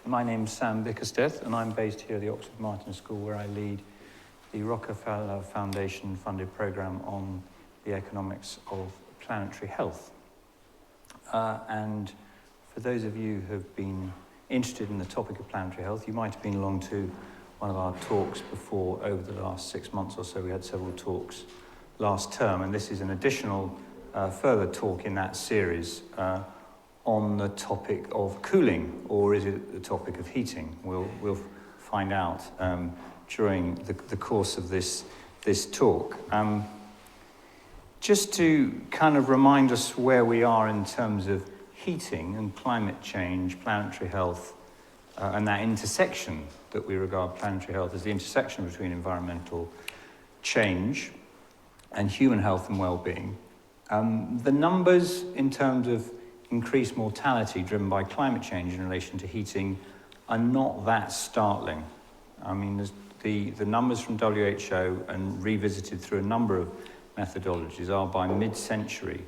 My name's Sam Bickersteth, and I'm based here at the Oxford Martin School, where I lead the Rockefeller Foundation funded program on the economics of planetary health. And for those of you who have been interested in the topic of planetary health, you might have been along to one of our talks before. Over the last 6 months or so, we had several talks last term, and this is an additional further talk in that series on the topic of cooling, or is it the topic of heating? We'll find out during the course of this talk. Just to kind of remind us where we are in terms of heating and climate change, planetary health, and that intersection that we regard planetary health as the intersection between environmental change and human health and well-being. The numbers in terms of increased mortality driven by climate change in relation to heating are not that startling. I mean, the numbers from WHO and revisited through a number of methodologies are by mid-century,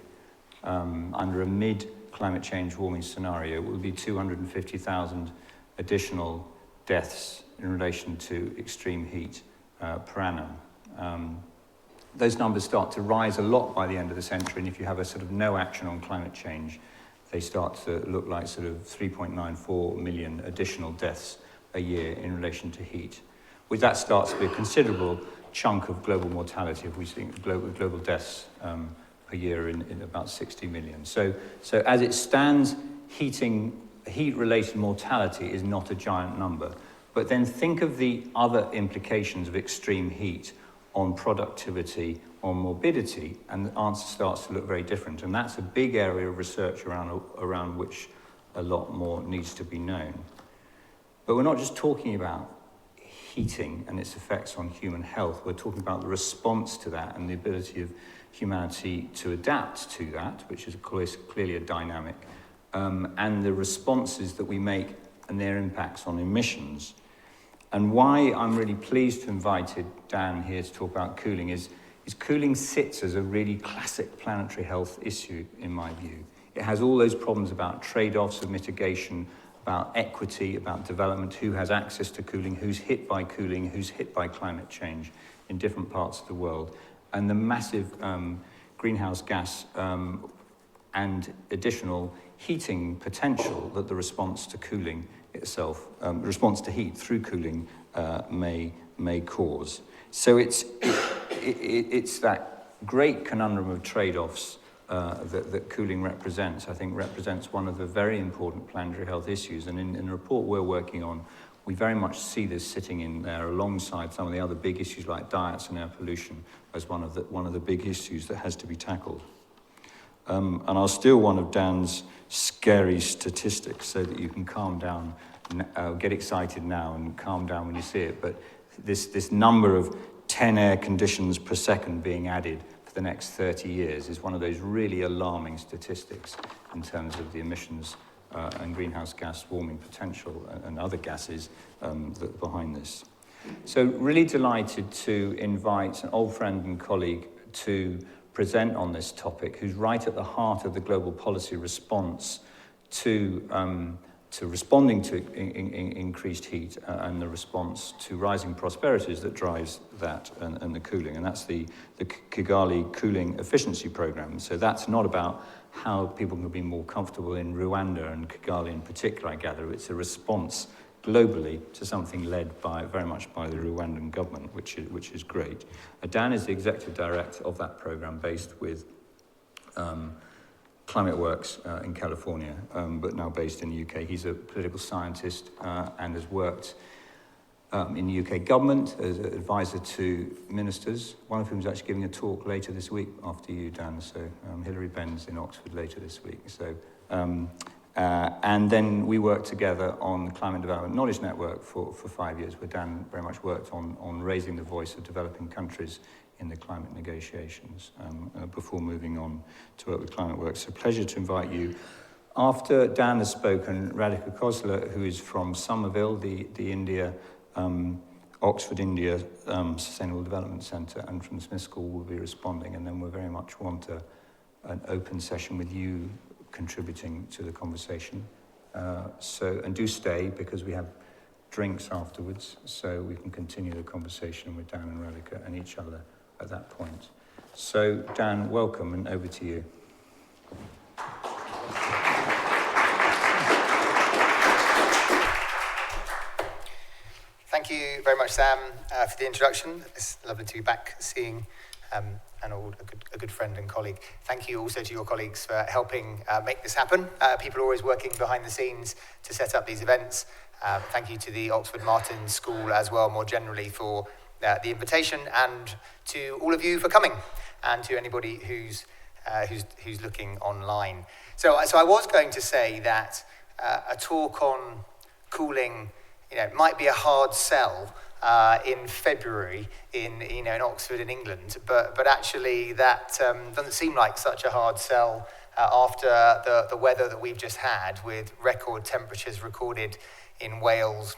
under a mid-climate change warming scenario, it will be 250,000 additional deaths in relation to extreme heat per annum. Those numbers start to rise a lot by the end of the century, and if you have a sort of no action on climate change, they start to look like sort of 3.94 million additional deaths a year in relation to heat. With that starts to be a considerable chunk of global mortality, if we think global deaths per year in about 60 million. So as it stands, heat-related mortality is not a giant number. But then think of the other implications of extreme heat on productivity, on morbidity, and the answer starts to look very different. And that's a big area of research around which a lot more needs to be known. But we're not just talking about heating and its effects on human health. We're talking about the response to that and the ability of humanity to adapt to that, which is clearly a dynamic, and the responses that we make and their impacts on emissions. And why I'm really pleased to have invited Dan here to talk about cooling is cooling sits as a really classic planetary health issue, in my view. It has all those problems about trade-offs of mitigation, about equity, about development, who has access to cooling, who's hit by cooling, who's hit by climate change in different parts of the world, and the massive greenhouse gas and additional heating potential that the response to cooling itself, response to heat through cooling may cause. So it's that great conundrum of trade-offs that cooling represents. I think represents one of the very important planetary health issues. And in the report we're working on, we very much see this sitting in there alongside some of the other big issues like diets and air pollution as one of the big issues that has to be tackled. And I'll steal one of Dan's scary statistics so that you can calm down, get excited now and calm down when you see it. But this number of 10 air conditions per second being added for the next 30 years is one of those really alarming statistics in terms of the emissions and greenhouse gas warming potential and other gases that are behind this. So really delighted to invite an old friend and colleague to present on this topic, who's right at the heart of the global policy response to responding to increased heat and the response to rising prosperities that drives that and the cooling. And that's the Kigali Cooling Efficiency Program. So that's not about how people can be more comfortable in Rwanda and Kigali in particular, I gather. It's a response globally to something led very much by the Rwandan government, which is great. Dan is the executive director of that program based with ClimateWorks in California, but now based in the UK. He's a political scientist and has worked in the UK government as an advisor to ministers, one of whom is actually giving a talk later this week after you, Dan. So Hilary Benn's in Oxford later this week. So, and then we worked together on the Climate Development Knowledge Network for 5 years, where Dan very much worked on raising the voice of developing countries in the climate negotiations before moving on to work with ClimateWorks. So pleasure to invite you. After Dan has spoken, Radhika Khosla, who is from Somerville, the India, Oxford, India Sustainable Development Centre, and from the Smith School will be responding, and then we very much want an open session with you contributing to the conversation. And do stay, because we have drinks afterwards, so we can continue the conversation with Dan and Radhika and each other at that point. So, Dan, welcome, and over to you. Thank you very much, Sam, for the introduction. It's lovely to be back seeing a good friend and colleague. Thank you also to your colleagues for helping make this happen. People are always working behind the scenes to set up these events. Thank you to the Oxford Martin School as well, more generally, for the invitation, and to all of you for coming, and to anybody who's looking online. So I was going to say that a talk on cooling, might be a hard sell in February in Oxford in England, but actually that doesn't seem like such a hard sell after the weather that we've just had, with record temperatures recorded in Wales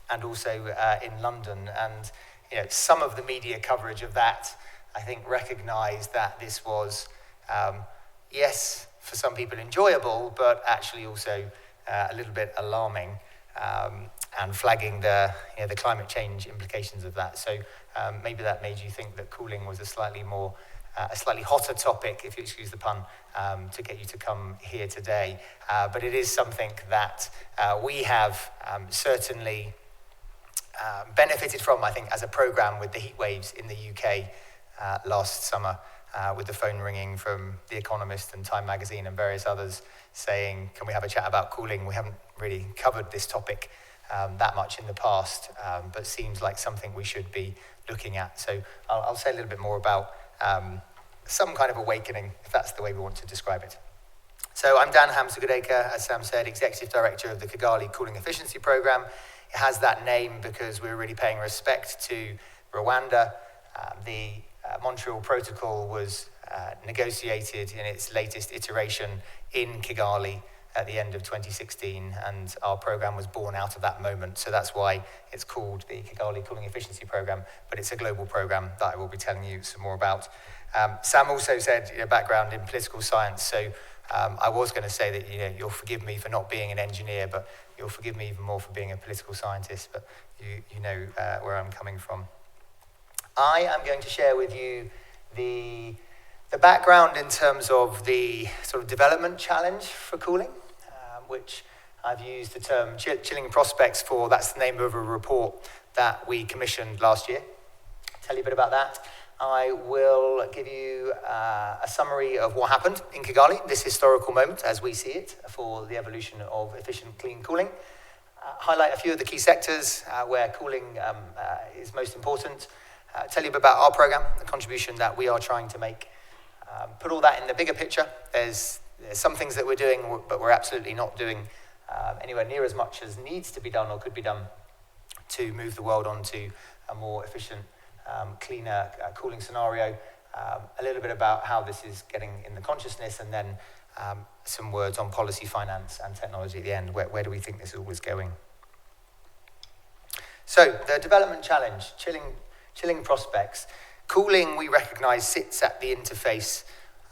and also in London. And some of the media coverage of that, I think, recognised that this was, yes, for some people enjoyable, but actually also a little bit alarming, and flagging the climate change implications of that. So maybe that made you think that cooling was a slightly hotter topic, if you excuse the pun, to get you to come here today. But it is something that we have certainly benefited from, I think, as a programme, with the heat waves in the UK last summer, with the phone ringing from The Economist and Time Magazine and various others saying, can we have a chat about cooling? We haven't really covered this topic that much in the past, but seems like something we should be looking at. So I'll say a little bit more about some kind of awakening, if that's the way we want to describe it. So I'm Dan Hamza-Goodacre, as Sam said, Executive Director of the Kigali Cooling Efficiency Program. It has that name because we're really paying respect to Rwanda. The Montreal Protocol was negotiated in its latest iteration in Kigali at the end of 2016, and our program was born out of that moment. So that's why it's called the Kigali Cooling Efficiency Program, but it's a global program that I will be telling you some more about. Sam also said background in political science, so I was going to say that you'll forgive me for not being an engineer, but you'll forgive me even more for being a political scientist, but you know where I'm coming from. I am going to share with you the background in terms of the sort of development challenge for cooling, which I've used the term chilling prospects for. That's the name of a report that we commissioned last year. Tell you a bit about that. I will give you a summary of what happened in Kigali, this historical moment as we see it, for the evolution of efficient, clean cooling. Highlight a few of the key sectors where cooling is most important. Tell you a bit about our program, the contribution that we are trying to make. Put all that in the bigger picture. There's some things that we're doing, but we're absolutely not doing anywhere near as much as needs to be done or could be done to move the world onto a more efficient, cleaner cooling scenario. A little bit about how this is getting in the consciousness, and then some words on policy, finance, and technology at the end. Where do we think this all is going? So, the development challenge, chilling prospects. Cooling, we recognise, sits at the interface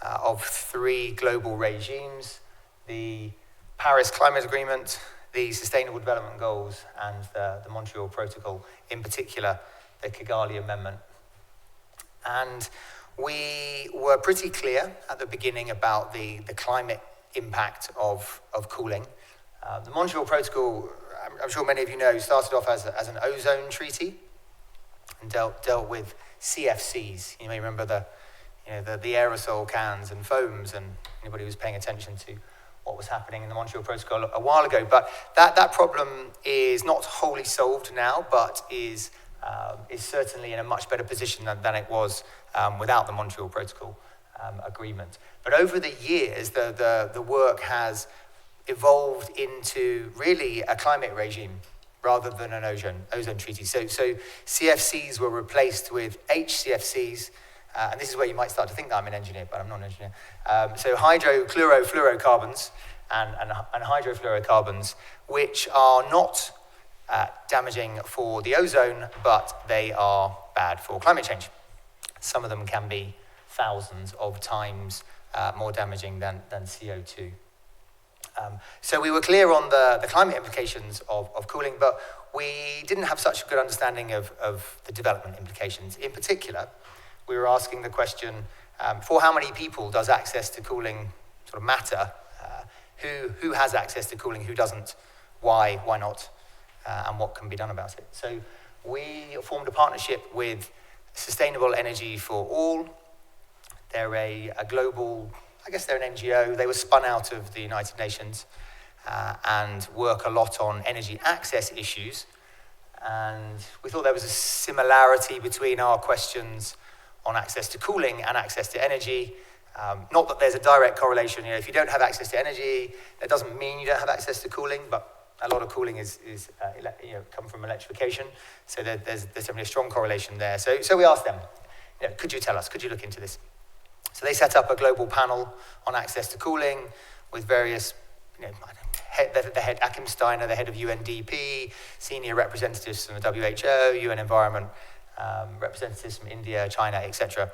of three global regimes: the Paris Climate Agreement, the Sustainable Development Goals, and the Montreal Protocol, in particular, the Kigali Amendment. And we were pretty clear at the beginning about the climate impact of cooling. The Montreal Protocol, I'm sure many of you know, started off as an ozone treaty and dealt with CFCs. You may remember the aerosol cans and foams, and anybody who was paying attention to what was happening in the Montreal Protocol a while ago. But that problem is not wholly solved now, but is certainly in a much better position than it was without the Montreal Protocol agreement. But over the years, the work has evolved into really a climate regime rather than an ozone treaty. So CFCs were replaced with HCFCs, and this is where you might start to think that I'm an engineer, but I'm not an engineer. So hydrochlorofluorocarbons and hydrofluorocarbons, which are not damaging for the ozone, but they are bad for climate change. Some of them can be thousands of times more damaging than CO2. So we were clear on the climate implications of cooling, but we didn't have such a good understanding of the development implications. In particular, we were asking the question, for how many people does access to cooling sort of matter? Who has access to cooling, who doesn't, why not, and what can be done about it? So we formed a partnership with Sustainable Energy for All. They're a global, I guess they're an NGO. They were spun out of the United Nations and work a lot on energy access issues. And we thought there was a similarity between our questions on access to cooling and access to energy. Not that there's a direct correlation. If you don't have access to energy, that doesn't mean you don't have access to cooling, but a lot of cooling is come from electrification. So there's definitely a strong correlation there. So we asked them, could you tell us, could you look into this? So they set up a global panel on access to cooling with various, the head Achim Steiner, the head of UNDP, senior representatives from the WHO, UN Environment, representatives from India, China, etc.,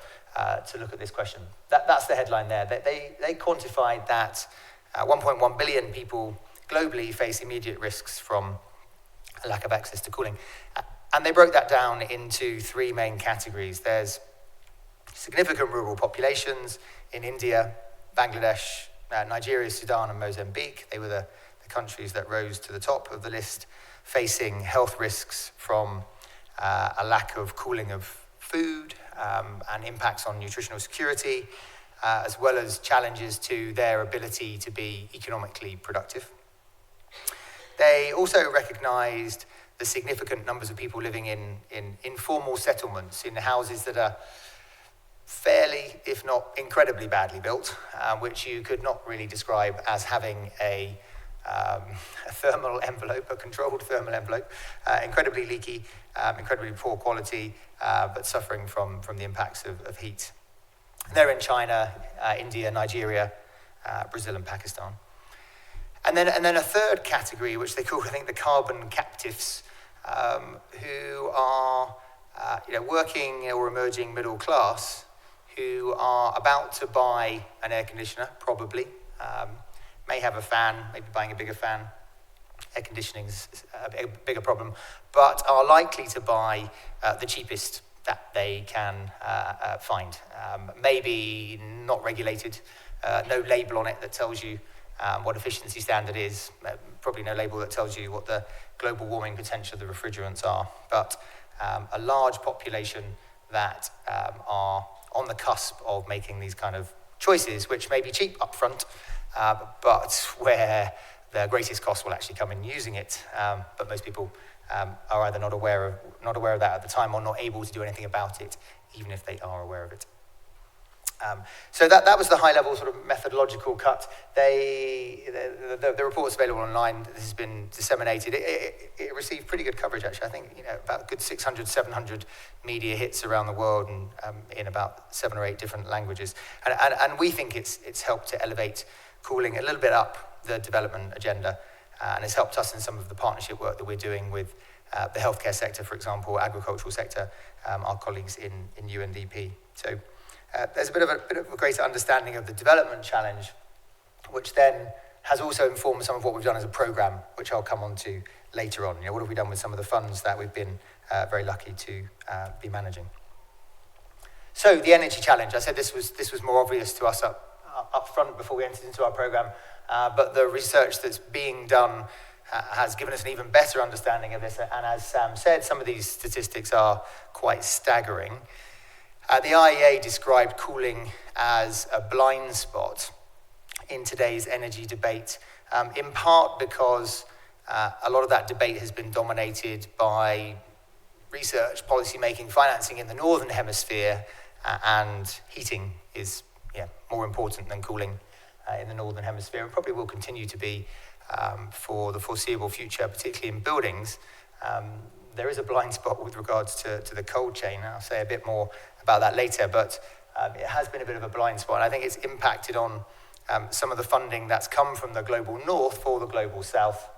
to look at this question. That's the headline there. They quantified that 1.1 billion people globally face immediate risks from a lack of access to cooling. And they broke that down into three main categories. There's significant rural populations in India, Bangladesh, Nigeria, Sudan, and Mozambique. They were the countries that rose to the top of the list, facing health risks from a lack of cooling of food and impacts on nutritional security, as well as challenges to their ability to be economically productive. They also recognized the significant numbers of people living in informal settlements, in houses that are fairly, if not incredibly badly built, which you could not really describe as having a thermal envelope, a controlled thermal envelope, incredibly leaky, incredibly poor quality, but suffering from the impacts of heat. They're in China, India, Nigeria, Brazil, and Pakistan. And then a third category, which they call, I think, the carbon captives, who are working or emerging middle class, who are about to buy an air conditioner, probably, may have a fan, maybe buying a bigger fan. Air conditioning is a bigger problem, but are likely to buy the cheapest that they can find. Maybe not regulated, no label on it that tells you what efficiency standard is, probably no label that tells you what the global warming potential of the refrigerants are, but a large population that are on the cusp of making these kind of choices, which may be cheap upfront, but where the greatest cost will actually come in using it. But most people are either not aware of that at the time or not able to do anything about it, even if they are aware of it. So that was the high-level sort of methodological cut. The report's available online. This has been disseminated. It received pretty good coverage, actually. I think about a good 600, 700 media hits around the world and in about 7 or 8 different languages. And we think it's helped to elevate cooling a little bit up the development agenda, and it's helped us in some of the partnership work that we're doing with the healthcare sector, for example, agricultural sector, our colleagues in UNDP. So there's a bit of a greater understanding of the development challenge, which then has also informed some of what we've done as a program, which I'll come on to later on. What have we done with some of the funds that we've been very lucky to be managing? So the energy challenge, I said this was more obvious to us up front before we entered into our program, but the research that's being done has given us an even better understanding of this. And as Sam said, some of these statistics are quite staggering. The IEA described cooling as a blind spot in today's energy debate, in part because a lot of that debate has been dominated by research, policy making, financing in the Northern Hemisphere, and heating is more important than cooling in the Northern Hemisphere. It probably will continue to be for the foreseeable future, particularly in buildings. There is a blind spot with regards to the cold chain. I'll say a bit more about that later, but it has been a bit of a blind spot. I think it's impacted on some of the funding that's come from the global north for the global south.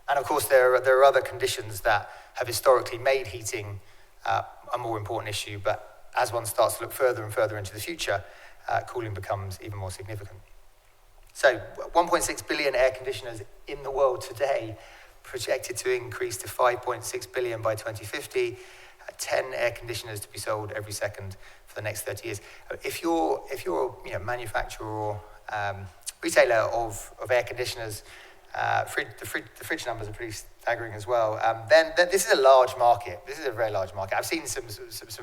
And of course, there are other conditions that have historically made heating a more important issue, but as one starts to look further and further into the future, cooling becomes even more significant. So 1.6 billion air conditioners in the world today, projected to increase to 5.6 billion by 2050, 10 air conditioners to be sold every second for the next 30 years. If you're a manufacturer or retailer of air conditioners, the fridge numbers are pretty staggering as well. Then this is a large market. This is a very large market. I've seen some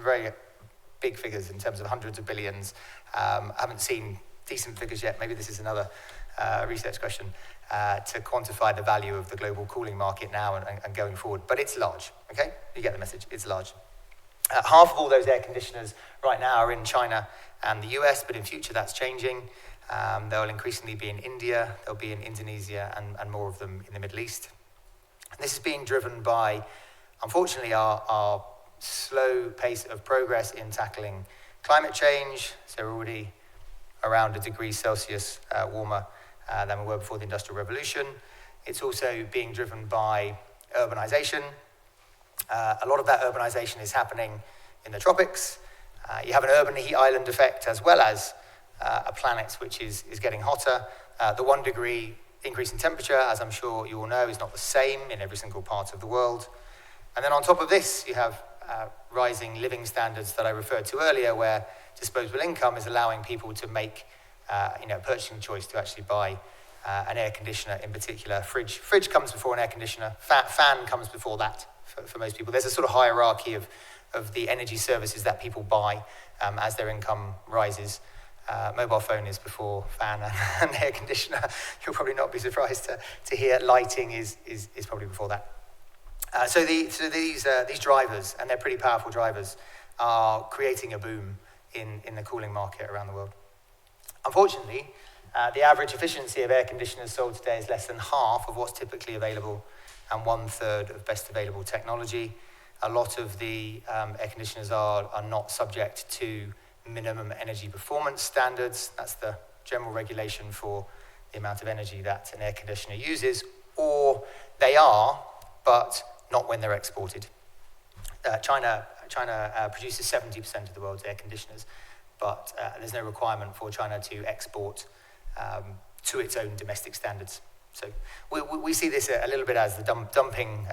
very big figures in terms of hundreds of billions. I haven't seen decent figures yet. Maybe this is another research question to quantify the value of the global cooling market now and going forward. But it's large, okay? You get the message, it's large. Half of all those air conditioners right now are in China and the US, but in future that's changing. They'll increasingly be in India, they'll be in Indonesia, and more of them in the Middle East. And this is being driven by, unfortunately, our slow pace of progress in tackling climate change. So we're already around 1 degree Celsius warmer than we were before the Industrial Revolution. It's also being driven by urbanization. A lot of that urbanization is happening in the tropics. You have an urban heat island effect as well as a planet which is getting hotter. The 1 degree increase in temperature, as I'm sure you all know, is not the same in every single part of the world. And then on top of this, you have rising living standards that I referred to earlier, where disposable income is allowing people to make a purchasing choice to actually buy an air conditioner in particular. Fridge comes before an air conditioner. Fan comes before that for most people. There's a sort of hierarchy of the energy services that people buy as their income rises. Mobile phone is before fan and air conditioner. You'll probably not be surprised to hear lighting is probably before that. So these drivers, and they're pretty powerful drivers, are creating a boom in the cooling market around the world. Unfortunately, the average efficiency of air conditioners sold today is less than half of what's typically available and 1/3 of best available technology. A lot of the air conditioners are not subject to minimum energy performance standards. That's the general regulation for the amount of energy that an air conditioner uses, or they are, but not when they're exported. China produces 70% of the world's air conditioners, but there's no requirement for China to export to its own domestic standards. So we see this a little bit as the dumping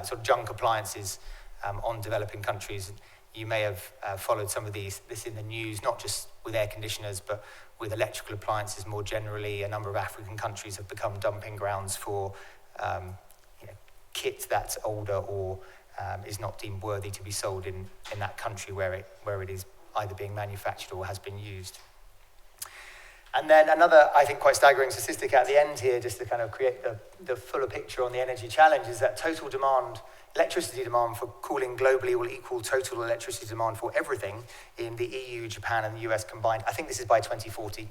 sort of junk appliances on developing countries. You may have followed some of this in the news, not just with air conditioners, but with electrical appliances more generally. A number of African countries have become dumping grounds for kit that's older or is not deemed worthy to be sold in that country where it is either being manufactured or has been used. And then another, I think, quite staggering statistic at the end here, just to kind of create the fuller picture on the energy challenge, is that total demand, electricity demand for cooling globally will equal total electricity demand for everything in the EU, Japan, and the US combined. I think this is by 2040.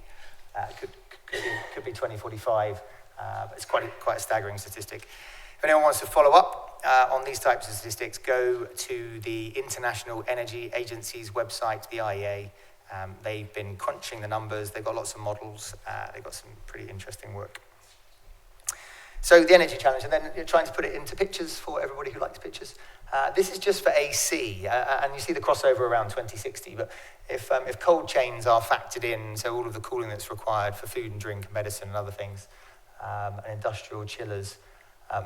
Could be 2045, but it's quite a staggering statistic. If anyone wants to follow up on these types of statistics, go to the International Energy Agency's website, the IEA. They've been crunching the numbers. They've got lots of models. They've got some pretty interesting work. So the energy challenge, and then you're trying to put it into pictures for everybody who likes pictures. This is just for AC, and you see the crossover around 2060. But if cold chains are factored in, so all of the cooling that's required for food and drink, medicine and other things, and industrial chillers,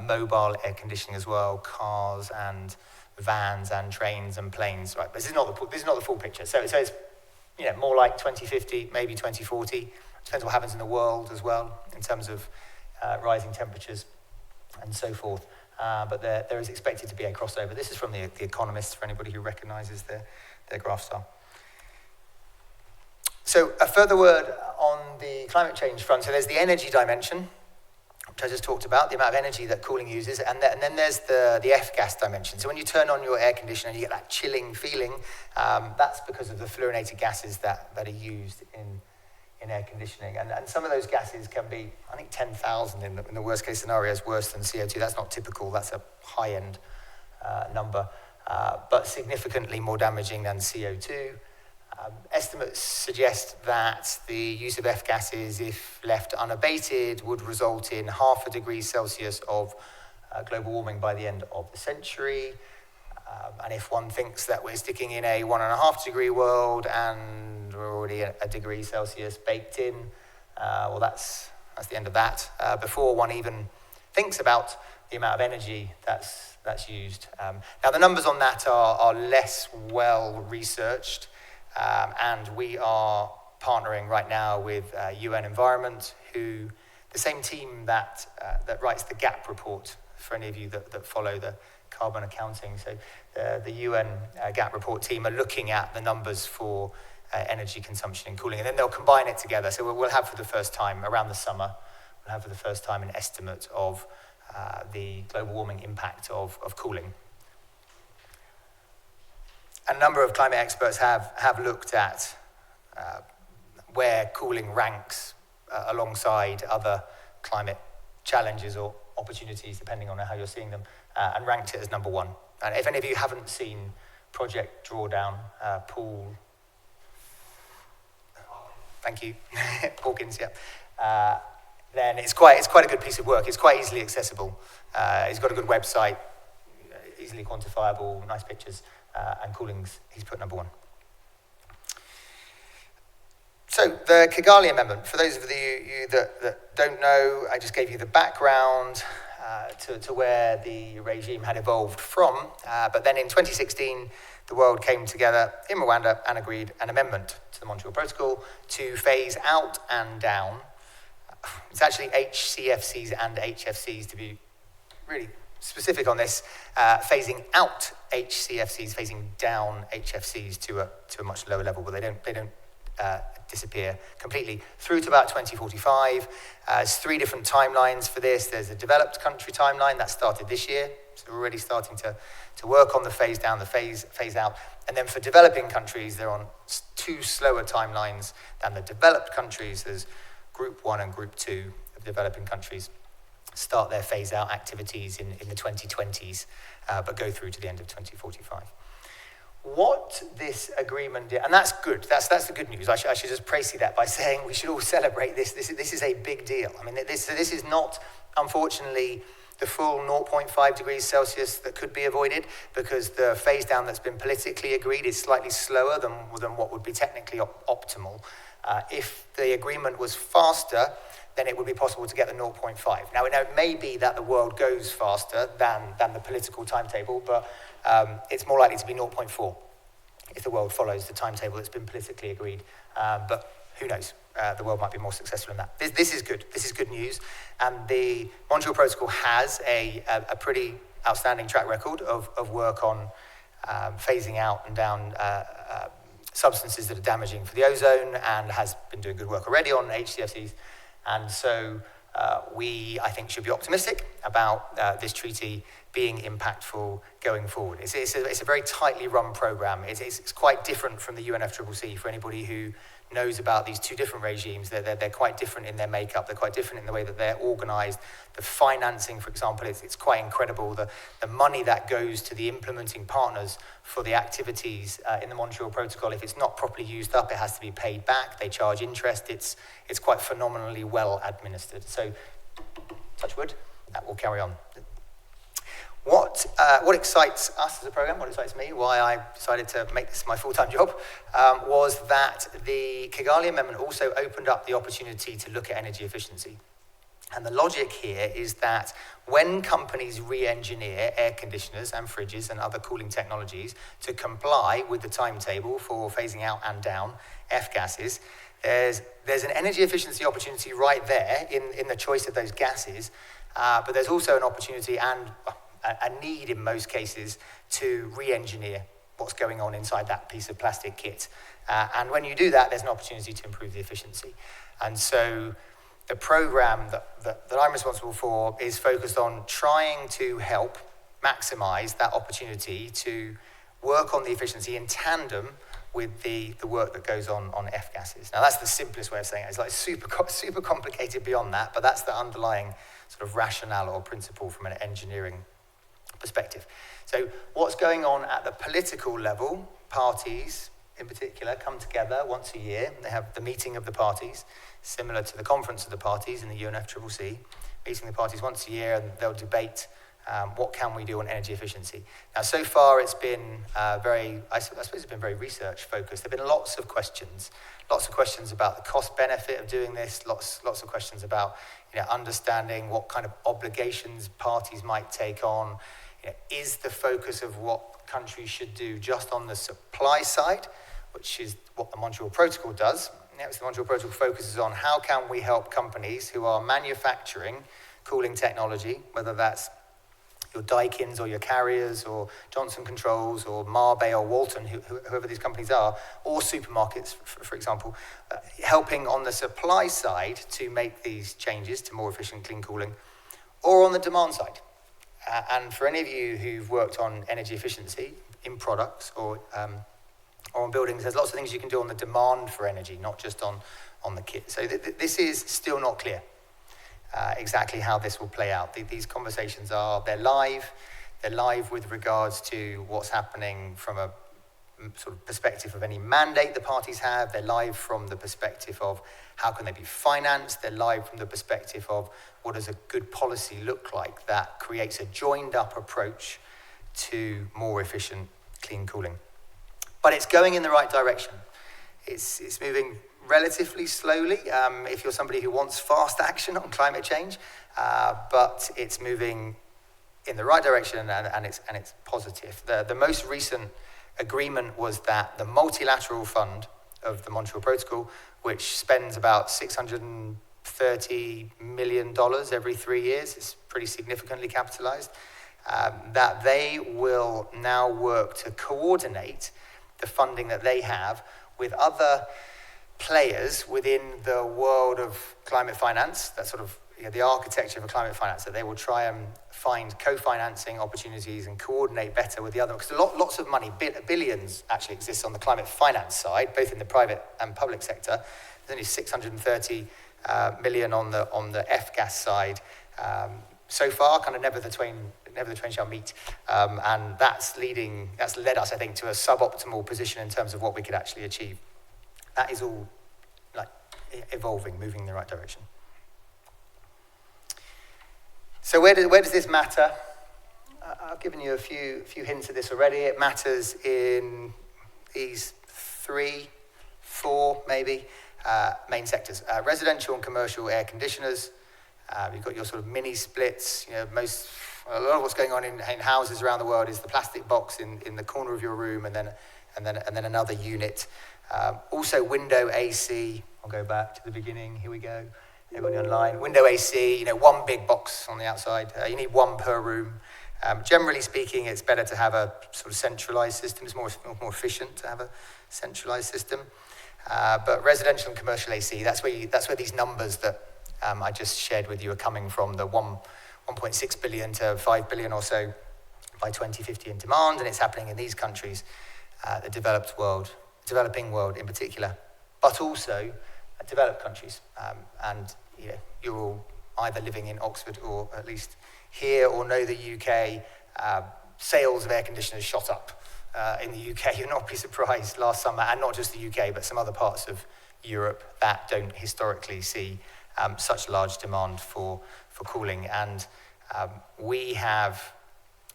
mobile air conditioning as well, cars and vans and trains and planes. Right, but this is not the full picture. So it's more like 2050, maybe 2040. Depends what happens in the world as well in terms of rising temperatures and so forth. But there is expected to be a crossover. This is from the Economist, for anybody who recognises their graph style. So a further word on the climate change front. So there's the energy dimension, which I just talked about, the amount of energy that cooling uses, and then there's the F-gas dimension. So when you turn on your air conditioner, you get that chilling feeling. That's because of the fluorinated gases that are used in air conditioning. And some of those gases can be, I think, 10,000 in the worst case scenarios, worse than CO2. That's not typical. That's a high-end number, but significantly more damaging than CO2. Estimates suggest that the use of F-gases, if left unabated, would result in 0.5 degree Celsius of global warming by the end of the century. And if one thinks that we're sticking in a 1.5 degree world and we're already at 1 degree Celsius baked in, well, that's That's the end of that. Before one even thinks about the amount of energy that's used. Now the numbers on that are less well researched, and we are partnering right now with UN Environment, the same team that writes the GAP report, for any of you that follow the carbon accounting. So the UN GAP report team are looking at the numbers for energy consumption and cooling, and then they'll combine it together. So we'll have for the first time, around the summer, we'll have for the first time an estimate of the global warming impact of cooling. A number of climate experts have looked at where cooling ranks alongside other climate challenges or opportunities, depending on how you're seeing them, and ranked it as number one. And if any of you haven't seen Project Drawdown, Paul, thank you, Hawkins, yeah, then it's quite a good piece of work. It's quite easily accessible. He's got a good website, easily quantifiable, nice pictures, and cooling's he's put number one. So the Kigali Amendment, for those of you that don't know, I just gave you the background to where the regime had evolved from. But then in 2016, the world came together in Rwanda and agreed an amendment to the Montreal Protocol to phase out and down. It's actually HCFCs and HFCs, to be really specific on this, phasing out HCFCs, phasing down HFCs to a much lower level, but they don't disappear completely through to about 2045. There's 3 different timelines for this. There's a developed country timeline that started this year, so we're already starting to work on the phase down, the phase out. And then for developing countries, they're on 2 slower timelines than the developed countries. There's Group 1 and Group 2 of developing countries start their phase out activities in the 2020s, but go through to the end of 2045. What this agreement did, and that's good, that's the good news. I should just praise that by saying we should all celebrate this. This is a big deal. I mean, this is not, unfortunately, the full 0.5 degrees Celsius that could be avoided, because the phase down that's been politically agreed is slightly slower than what would be technically optimal. If the agreement was faster, then it would be possible to get the 0.5. Now, it may be that the world goes faster than the political timetable, but it's more likely to be 0.4 if the world follows the timetable that's been politically agreed. But who knows? The world might be more successful in that. This is good. This is good news. And the Montreal Protocol has a pretty outstanding track record of work on phasing out and down substances that are damaging for the ozone, and has been doing good work already on HCFCs. And so we, I think, should be optimistic about this treaty being impactful going forward. It's a very tightly run program. It's quite different from the UNFCCC. For anybody who knows about these 2 different regimes, they're quite different in their makeup. They're quite different in the way that they're organized. The financing, for example, it's quite incredible. The money that goes to the implementing partners for the activities in the Montreal Protocol, if it's not properly used up, it has to be paid back. They charge interest. It's quite phenomenally well administered. So, touch wood, that will carry on. What excites us as a program, what excites me, why I decided to make this my full-time job, was that the Kigali Amendment also opened up the opportunity to look at energy efficiency. And the logic here is that when companies re-engineer air conditioners and fridges and other cooling technologies to comply with the timetable for phasing out and down F-gases, there's an energy efficiency opportunity right there in the choice of those gases, but there's also an opportunity and a need in most cases to re-engineer what's going on inside that piece of plastic kit. And when you do that, there's an opportunity to improve the efficiency. And so the program that I'm responsible for is focused on trying to help maximize that opportunity to work on the efficiency in tandem with the work that goes on F-gases. Now, that's the simplest way of saying it. It's like super complicated beyond that, but that's the underlying sort of rationale or principle from an engineering perspective. So what's going on at the political level, parties in particular come together once a year. They have the meeting of the parties, similar to the conference of the parties in the UNFCCC, meeting the parties once a year, and they'll debate What can we do on energy efficiency? Now, so far it's been I suppose it's been very research focused. There have been lots of questions about the cost benefit of doing this, lots of questions about understanding what kind of obligations parties might take on. Is the focus of what countries should do just on the supply side, which is what the Montreal Protocol does. The Montreal Protocol focuses on how can we help companies who are manufacturing cooling technology, whether that's your Daikin's or your Carriers or Johnson Controls or Marbe or Walton, whoever these companies are, or supermarkets, for example, helping on the supply side to make these changes to more efficient clean cooling, or on the demand side. And for any of you who've worked on energy efficiency in products or on buildings, there's lots of things you can do on the demand for energy, not just on the kit. So this is still not clear. Exactly how this will play out. These conversations they're live with regards to what's happening from a sort of perspective of any mandate the parties have. They're live from the perspective of how can they be financed. They're live from the perspective of what does a good policy look like that creates a joined up approach to more efficient clean cooling. But it's going in the right direction. It's moving relatively slowly if you're somebody who wants fast action on climate change, but it's moving in the right direction and it's positive. The most recent agreement was that the multi-lateral fund of the Montreal Protocol, which spends about $630 million every 3 years, it's pretty significantly capitalized, that they will now work to coordinate the funding that they have with other players within the world of climate finance, that sort of the architecture of a climate finance, that they will try and find co-financing opportunities and coordinate better with the other, because lots of money, billions actually exists on the climate finance side, both in the private and public sector. There's only 630 million on the F-gas side. So far, kind of never the twain shall meet, and that's led us, I think, to a suboptimal position in terms of what we could actually achieve. That is all like evolving, moving in the right direction. So where does this matter? I've given you a few hints of this already. It matters in these 3, 4 maybe main sectors: residential and commercial air conditioners. You've got your sort of mini splits. A lot of what's going on in houses around the world is the plastic box in the corner of your room, and then another unit. Also window AC. I'll go back to the beginning. Here we go. Everybody online. Window AC. One big box on the outside. You need one per room. Generally speaking, it's better to have a sort of centralized system. It's more efficient to have a centralized system. But residential and commercial AC. That's where these numbers that I just shared with you are coming from. The 1.6 billion to 5 billion or so by 2050 in demand, and it's happening in these countries, the developing world in particular, but also developed countries. And you're all either living in Oxford or at least here or know the UK. Sales of air conditioners shot up in the UK. You'll not be surprised last summer, and not just the UK, but some other parts of Europe that don't historically see such large demand for cooling. And we have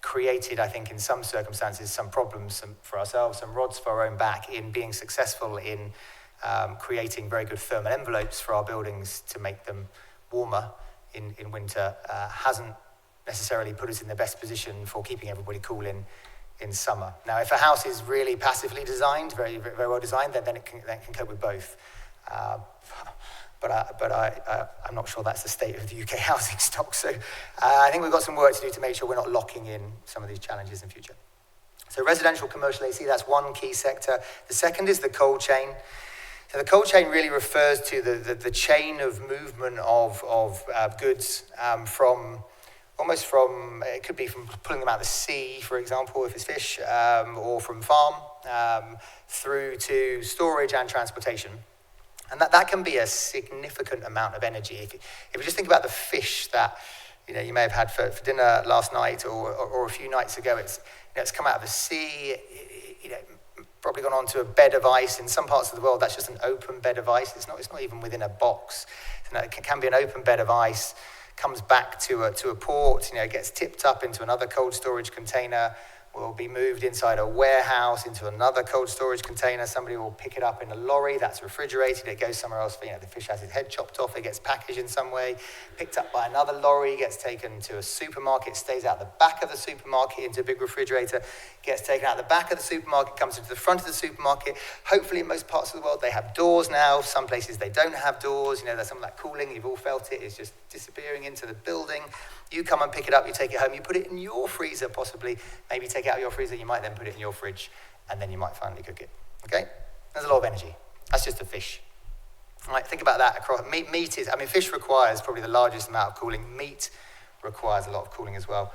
created, I think, in some circumstances, some problems for ourselves, some rods for our own back in being successful in creating very good thermal envelopes for our buildings to make them warmer in winter. Hasn't necessarily put us in the best position for keeping everybody cool in summer. Now, if a house is really passively designed, very, very well designed, then it can cope with both. But I'm not sure that's the state of the UK housing stock. So I think we've got some work to do to make sure we're not locking in some of these challenges in future. So residential, commercial AC, that's one key sector. The second is the cold chain. So the cold chain really refers to the chain of movement of goods it could be from pulling them out of the sea, for example, if it's fish, or from farm, through to storage and transportation. And that can be a significant amount of energy. If you just think about the fish that you may have had for dinner last night or a few nights ago, it's come out of the sea, probably gone onto a bed of ice. In some parts of the world, that's just an open bed of ice. It's not even within a box. It can be an open bed of ice, comes back to a port, gets tipped up into another cold storage container, will be moved inside a warehouse into another cold storage container. Somebody will pick it up in a lorry that's refrigerated. It goes somewhere else. The fish has its head chopped off. It gets packaged in some way, picked up by another lorry, gets taken to a supermarket, stays out the back of the supermarket into a big refrigerator, gets taken out the back of the supermarket, comes into the front of the supermarket. Hopefully, in most parts of the world, they have doors now. Some places they don't have doors. There's some of that cooling. You've all felt it. It's just disappearing into the building. You come and pick it up, you take it home, you put it in your freezer possibly, maybe take it out of your freezer, you might then put it in your fridge, and then you might finally cook it, okay? There's a lot of energy. That's just a fish. All right, think about that across, meat is, fish requires probably the largest amount of cooling. Meat requires a lot of cooling as well.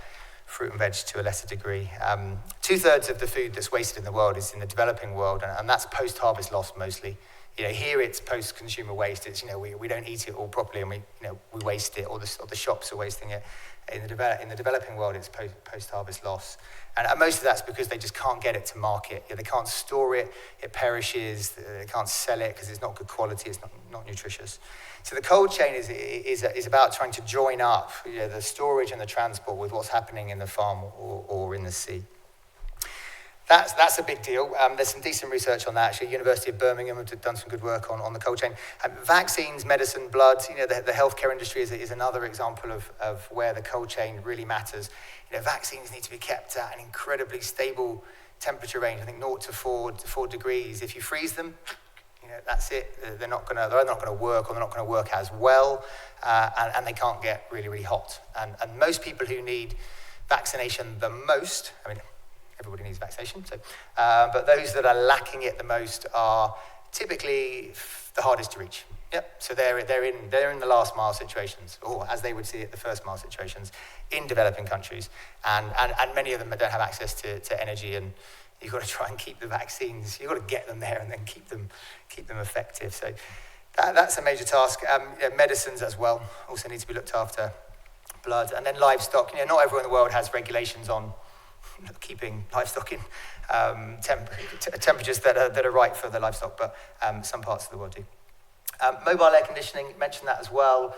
Fruit and veg to a lesser degree. 2/3 of the food that's wasted in the world is in the developing world, and that's post-harvest loss mostly. Here it's post-consumer waste. It's we don't eat it all properly, and we waste it, or the shops are wasting it. In the developing world, it's post-harvest loss, and most of that's because they just can't get it to market. They can't store it. It perishes. They can't sell it because it's not good quality. It's not nutritious. So the cold chain is about trying to join up the storage and the transport with what's happening in the farm or in the sea. That's a big deal. There's some decent research on that, actually. University of Birmingham have done some good work on the cold chain. Vaccines, medicine, blood, the healthcare industry is another example of where the cold chain really matters. Vaccines need to be kept at an incredibly stable temperature range, I think 0 to 4 degrees. If you freeze them, that's it. They're not going to work, or they're not going to work as well, and they can't get really, really hot. And most people who need vaccination the most, everybody needs vaccination, but those that are lacking it the most are typically the hardest to reach. Yep. So they're in the last mile situations, or as they would see it, the first mile situations in developing countries, and many of them don't have access to energy, and you've got to try and keep the vaccines. You've got to get them there and then keep them effective. So that's a major task. Medicines as well also need to be looked after. Blood, and then livestock. Not everyone in the world has regulations on keeping livestock in temperatures that are right for the livestock, but some parts of the world do. Mobile air conditioning, mentioned that as well.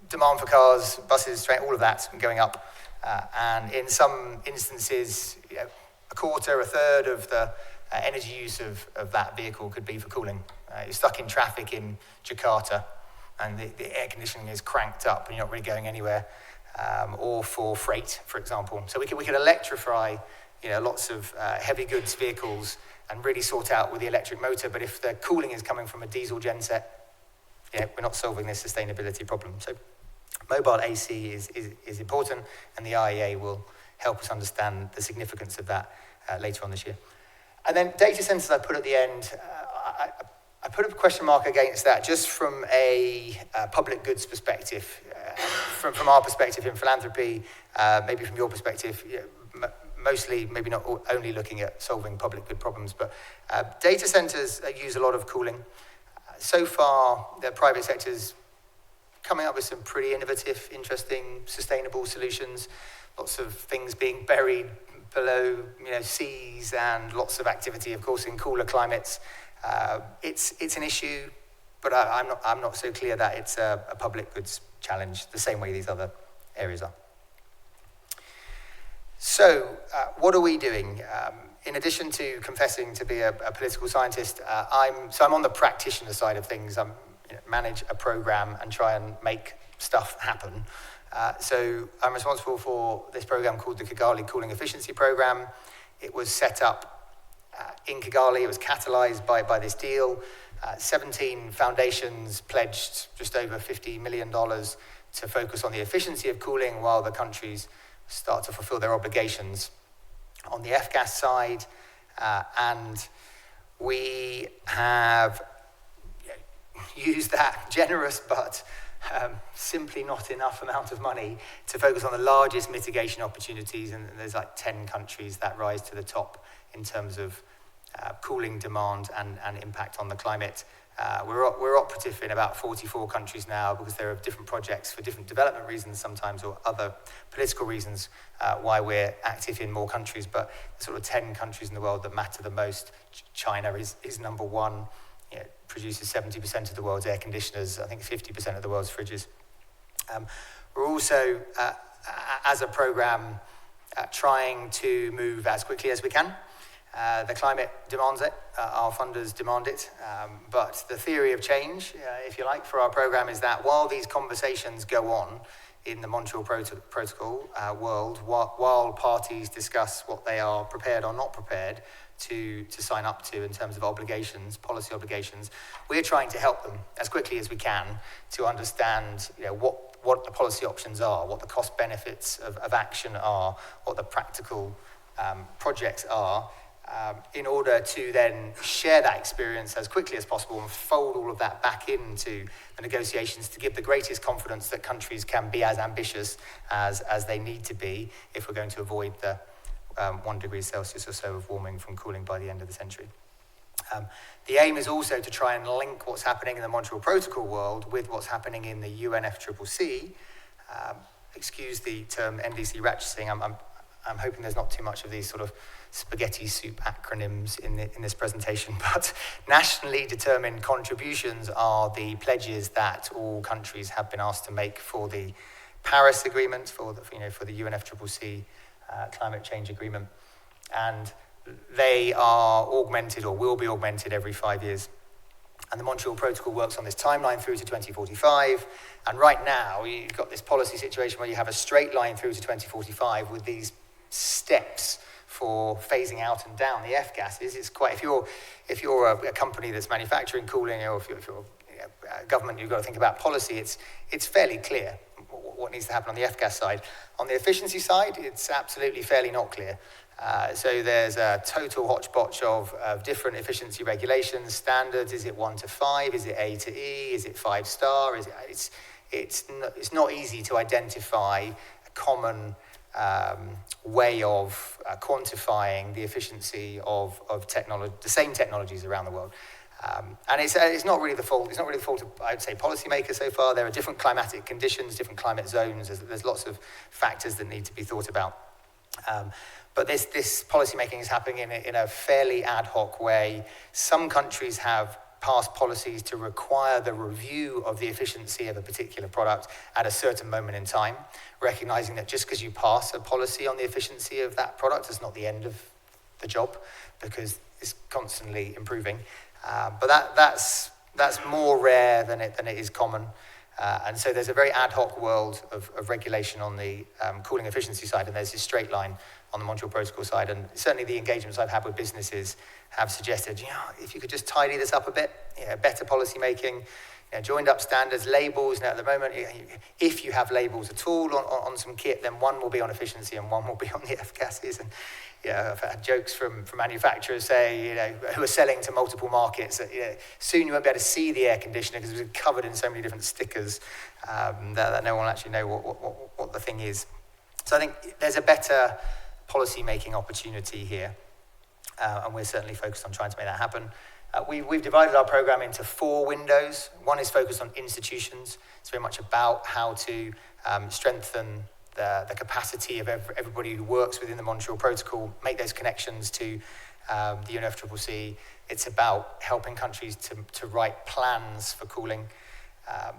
Demand for cars, buses, train, all of that's going up. And in some instances, a quarter, a third of the energy use of that vehicle could be for cooling. You're stuck in traffic in Jakarta, and the air conditioning is cranked up, and you're not really going anywhere. Or for freight, for example. So we could electrify, lots of heavy goods vehicles and really sort out with the electric motor. But if the cooling is coming from a diesel genset, we're not solving this sustainability problem. So mobile AC is important, and the IEA will help us understand the significance of that later on this year. And then data centers I put at the end. I put a question mark against that just from a public goods perspective. From our perspective in philanthropy, maybe from your perspective, mostly maybe not only looking at solving public good problems, but data centers use a lot of cooling. So far, the private sector's coming up with some pretty innovative, interesting, sustainable solutions. Lots of things being buried below seas, and lots of activity, of course, in cooler climates. It's an issue, but I'm not so clear that it's a public goods challenge the same way these other areas are. So what are we doing? In addition to confessing to be a political scientist, I'm on the practitioner side of things. I'm manage a program and try and make stuff happen. So I'm responsible for this program called the Kigali Cooling Efficiency Program. It was set up in Kigali. It was catalyzed by this deal. 17 foundations pledged just over $50 million to focus on the efficiency of cooling while the countries start to fulfill their obligations on the F-gas side. And we have used that generous but simply not enough amount of money to focus on the largest mitigation opportunities. And there's like 10 countries that rise to the top in terms of cooling demand and impact on the climate. We're operative in about 44 countries now because there are different projects for different development reasons sometimes, or other political reasons why we're active in more countries. But the sort of 10 countries in the world that matter the most, China is number one. It produces 70% of the world's air conditioners, I think 50% of the world's fridges. We're also, as a program, trying to move as quickly as we can. The climate demands it, our funders demand it, but the theory of change, if you like, for our program is that while these conversations go on in the Montreal Protocol world, while parties discuss what they are prepared or not prepared to sign up to in terms of obligations, policy obligations, we're trying to help them as quickly as we can to understand what the policy options are, what the cost benefits of action are, what the practical projects are, in order to then share that experience as quickly as possible and fold all of that back into the negotiations to give the greatest confidence that countries can be as ambitious as they need to be if we're going to avoid the 1 degree Celsius or so of warming from cooling by the end of the century. The aim is also to try and link what's happening in the Montreal Protocol world with what's happening in the UNFCCC. Excuse the term NDC ratcheting. I'm hoping there's not too much of these sort of spaghetti soup acronyms in this presentation, but nationally determined contributions are the pledges that all countries have been asked to make for the Paris Agreement, for the UNFCCC climate change agreement, and they are augmented or will be augmented every 5 years. And the Montreal Protocol works on this timeline through to 2045. And right now, you've got this policy situation where you have a straight line through to 2045 with these steps for phasing out and down the F gases. It's quite, if you're a company that's manufacturing cooling, or if you're a government, you've got to think about policy. It's fairly clear what needs to happen on the F gas side. On the efficiency side, it's absolutely fairly not clear. So there's a total hodgepodge of different efficiency regulations, standards. Is it 1 to 5? Is it A to E? Is it 5-star? It's not easy to identify a common way of quantifying the efficiency of technology, the same technologies around the world. And it's not really the fault. It's not really the fault of, I'd say, policymakers so far. There are different climatic conditions, different climate zones. There's lots of factors that need to be thought about. But this policymaking is happening in a fairly ad hoc way. Some countries have passed policies to require the review of the efficiency of a particular product at a certain moment in time, recognizing that just because you pass a policy on the efficiency of that product is not the end of the job, because it's constantly improving. But that's more rare than it is common. And so there's a very ad hoc world of regulation on the cooling efficiency side, and there's this straight line on the Montreal Protocol side. And certainly the engagements I've had with businesses have suggested, if you could just tidy this up a bit, better policy making, joined up standards, labels. Now at the moment, if you have labels at all on some kit, then one will be on efficiency and one will be on the F gases. And I've had jokes from manufacturers say, who are selling to multiple markets, that soon you won't be able to see the air conditioner because it's covered in so many different stickers that no one will actually know what the thing is. So I think there's a better policy-making opportunity here, and we're certainly focused on trying to make that happen. We've divided our program into 4 windows. One is focused on institutions. It's very much about how to strengthen the capacity of everybody who works within the Montreal Protocol, make those connections to the UNFCCC. It's about helping countries to write plans for cooling.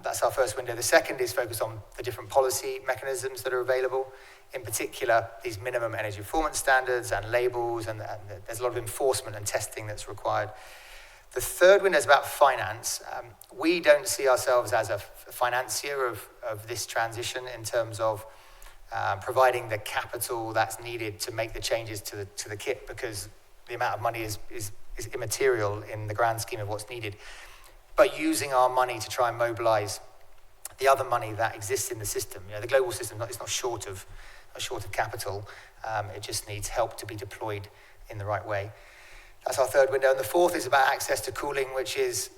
That's our first window. The second is focused on the different policy mechanisms that are available. In particular, these minimum energy performance standards and labels, and there's a lot of enforcement and testing that's required. The third window is about finance. We don't see ourselves as a financier of this transition in terms of providing the capital that's needed to make the changes to the kit, because the amount of money is immaterial in the grand scheme of what's needed. But using our money to try and mobilize the other money that exists in the system. The global system is not short of capital. It just needs help to be deployed in the right way. That's our third window. And the fourth is about access to cooling, which is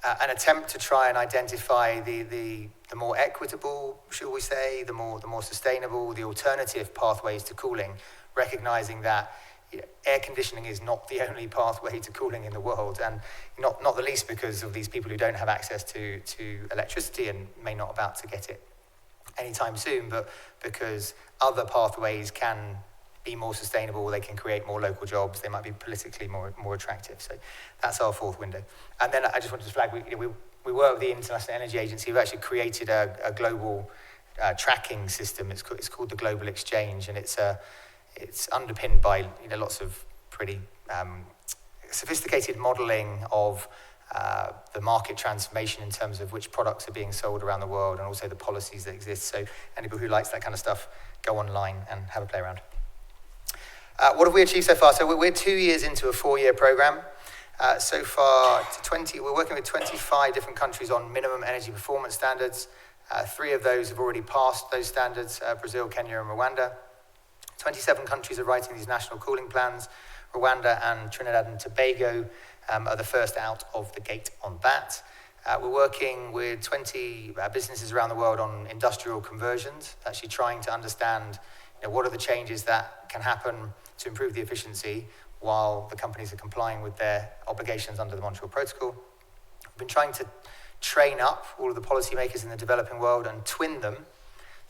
an attempt to try and identify the more equitable, shall we say, the more sustainable, the alternative pathways to cooling, recognizing that air conditioning is not the only pathway to cooling in the world, and not the least because of these people who don't have access to electricity and may not about to get it anytime soon, but because other pathways can be more sustainable, they can create more local jobs, they might be politically more attractive. So that's our fourth window. And then I just wanted to flag, we work with the International Energy Agency. We've actually created a global tracking system. It's called the Global Exchange, and it's underpinned by lots of pretty sophisticated modelling of the market transformation in terms of which products are being sold around the world, and also the policies that exist. So anybody who likes that kind of stuff, go online and have a play around. What have we achieved so far? So we're 2 years into a 4-year program. So far, we're working with 25 different countries on minimum energy performance standards. 3 of those have already passed those standards, Brazil, Kenya, and Rwanda. 27 countries are writing these national cooling plans. Rwanda and Trinidad and Tobago are the first out of the gate on that. We're working with 20 businesses around the world on industrial conversions, actually trying to understand what are the changes that can happen to improve the efficiency while the companies are complying with their obligations under the Montreal Protocol. We've been trying to train up all of the policymakers in the developing world and twin them.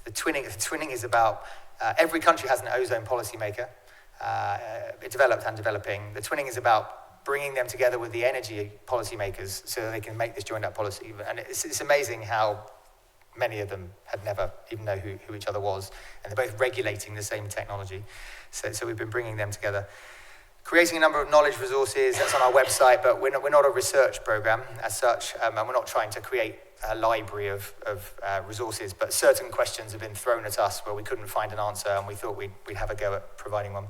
The twinning is about, every country has an ozone policymaker, developed and developing. The twinning is about bringing them together with the energy policymakers so that they can make this joined up policy. And it's amazing how many of them had never even know who each other was, and they're both regulating the same technology. So we've been bringing them together. Creating a number of knowledge resources, that's on our website, but we're not a research program as such, and we're not trying to create a library of resources, but certain questions have been thrown at us where we couldn't find an answer, and we thought we'd have a go at providing one.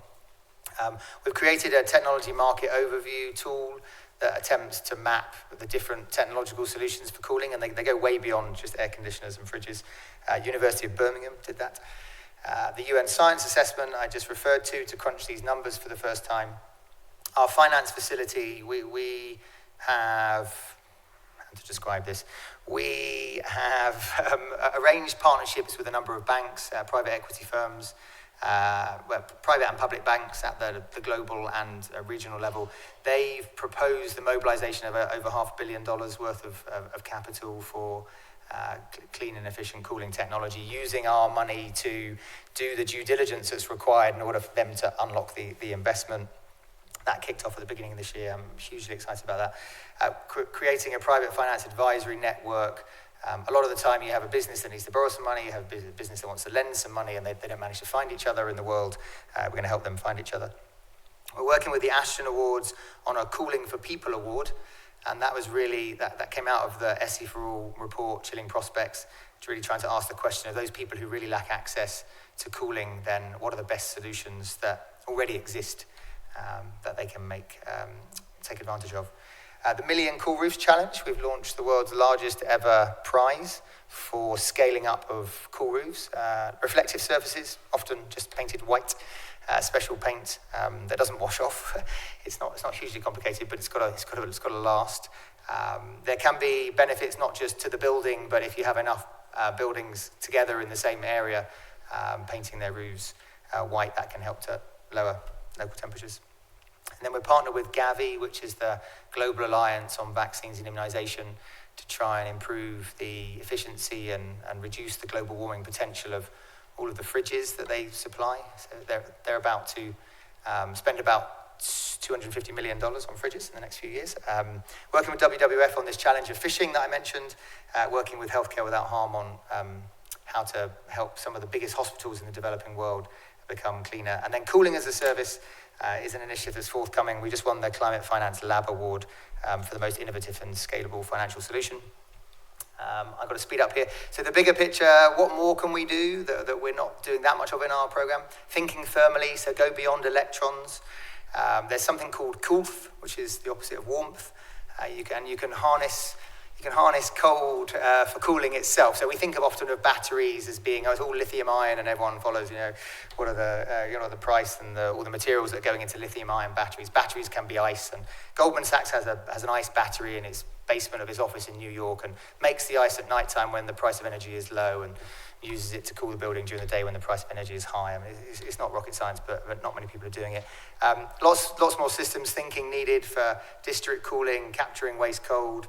We've created a technology market overview tool that attempts to map the different technological solutions for cooling, and they go way beyond just air conditioners and fridges. University of Birmingham did that. The UN Science Assessment I just referred to crunch these numbers for the first time. Our finance facility, we have, how to describe this, we have arranged partnerships with a number of banks, private equity firms, private and public banks at the global and regional level. They've proposed the mobilization of over $500 million worth of capital for clean and efficient cooling technology, using our money to do the due diligence that's required in order for them to unlock the investment. That kicked off at the beginning of this year. I'm hugely excited about that. Creating a private finance advisory network. A lot of the time you have a business that needs to borrow some money, you have a business that wants to lend some money, and they don't manage to find each other in the world. We're going to help them find each other. We're working with the Ashton Awards on a Cooling for People award, and that was really, that came out of the SE for All report, Chilling Prospects. It's really trying to ask the question of those people who really lack access to cooling, then what are the best solutions that already exist that they can take advantage of. The Million Cool Roofs Challenge, we've launched the world's largest ever prize for scaling up of cool roofs. Reflective surfaces, often just painted white, special paint that doesn't wash off. It's not hugely complicated, but it's got to last. There can be benefits not just to the building, but if you have enough buildings together in the same area, painting their roofs white, that can help to lower local temperatures. And then we're partnered with Gavi, which is the Global Alliance on Vaccines and Immunization, to try and improve the efficiency and reduce the global warming potential of all of the fridges that they supply. So they're about to spend about $250 million on fridges in the next few years. Working with WWF on this challenge of fishing that I mentioned, working with Healthcare Without Harm on how to help some of the biggest hospitals in the developing world become cleaner. And then Cooling as a Service is an initiative that's forthcoming. We just won the Climate Finance Lab Award for the most innovative and scalable financial solution. I've got to speed up here. So the bigger picture, what more can we do that we're not doing that much of in our program? Thinking thermally, so go beyond electrons. There's something called coolth, which is the opposite of warmth. You can harness cold for cooling itself. So we think often of batteries as being, it's all lithium ion, and everyone follows, what are the price and all the materials that are going into lithium ion batteries. Batteries can be ice, and Goldman Sachs has an ice battery in its basement of his office in New York and makes the ice at nighttime when the price of energy is low and uses it to cool the building during the day when the price of energy is high. I mean, it's not rocket science, but not many people are doing it. Lots more systems thinking needed for district cooling, capturing waste cold,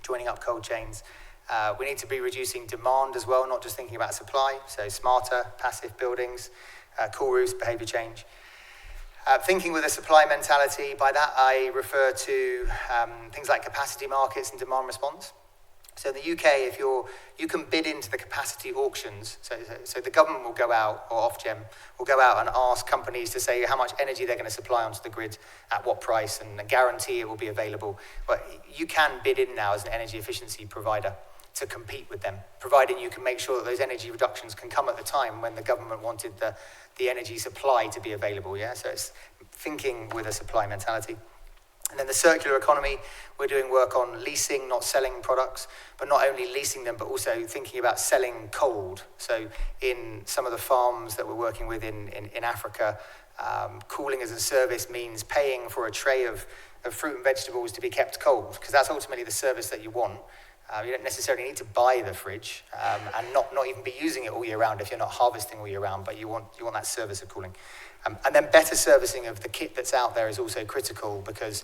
joining up cold chains. We need to be reducing demand as well, not just thinking about supply, so smarter, passive buildings, cool roofs, behavior change. Thinking with a supply mentality, by that I refer to things like capacity markets and demand response. So in the UK, if you can bid into the capacity auctions. So the government will go out, or Ofgem will go out and ask companies to say how much energy they're going to supply onto the grid at what price, and guarantee it will be available. But you can bid in now as an energy efficiency provider to compete with them, providing you can make sure that those energy reductions can come at the time when the government wanted the energy supply to be available. Yeah, so it's thinking with a supply mentality. And then the circular economy, we're doing work on leasing, not selling products, but not only leasing them, but also thinking about selling cold. So in some of the farms that we're working with in Africa, cooling as a service means paying for a tray of fruit and vegetables to be kept cold, because that's ultimately the service that you want. You don't necessarily need to buy the fridge and not even be using it all year round if you're not harvesting all year round, but you want that service of cooling. And then better servicing of the kit that's out there is also critical, because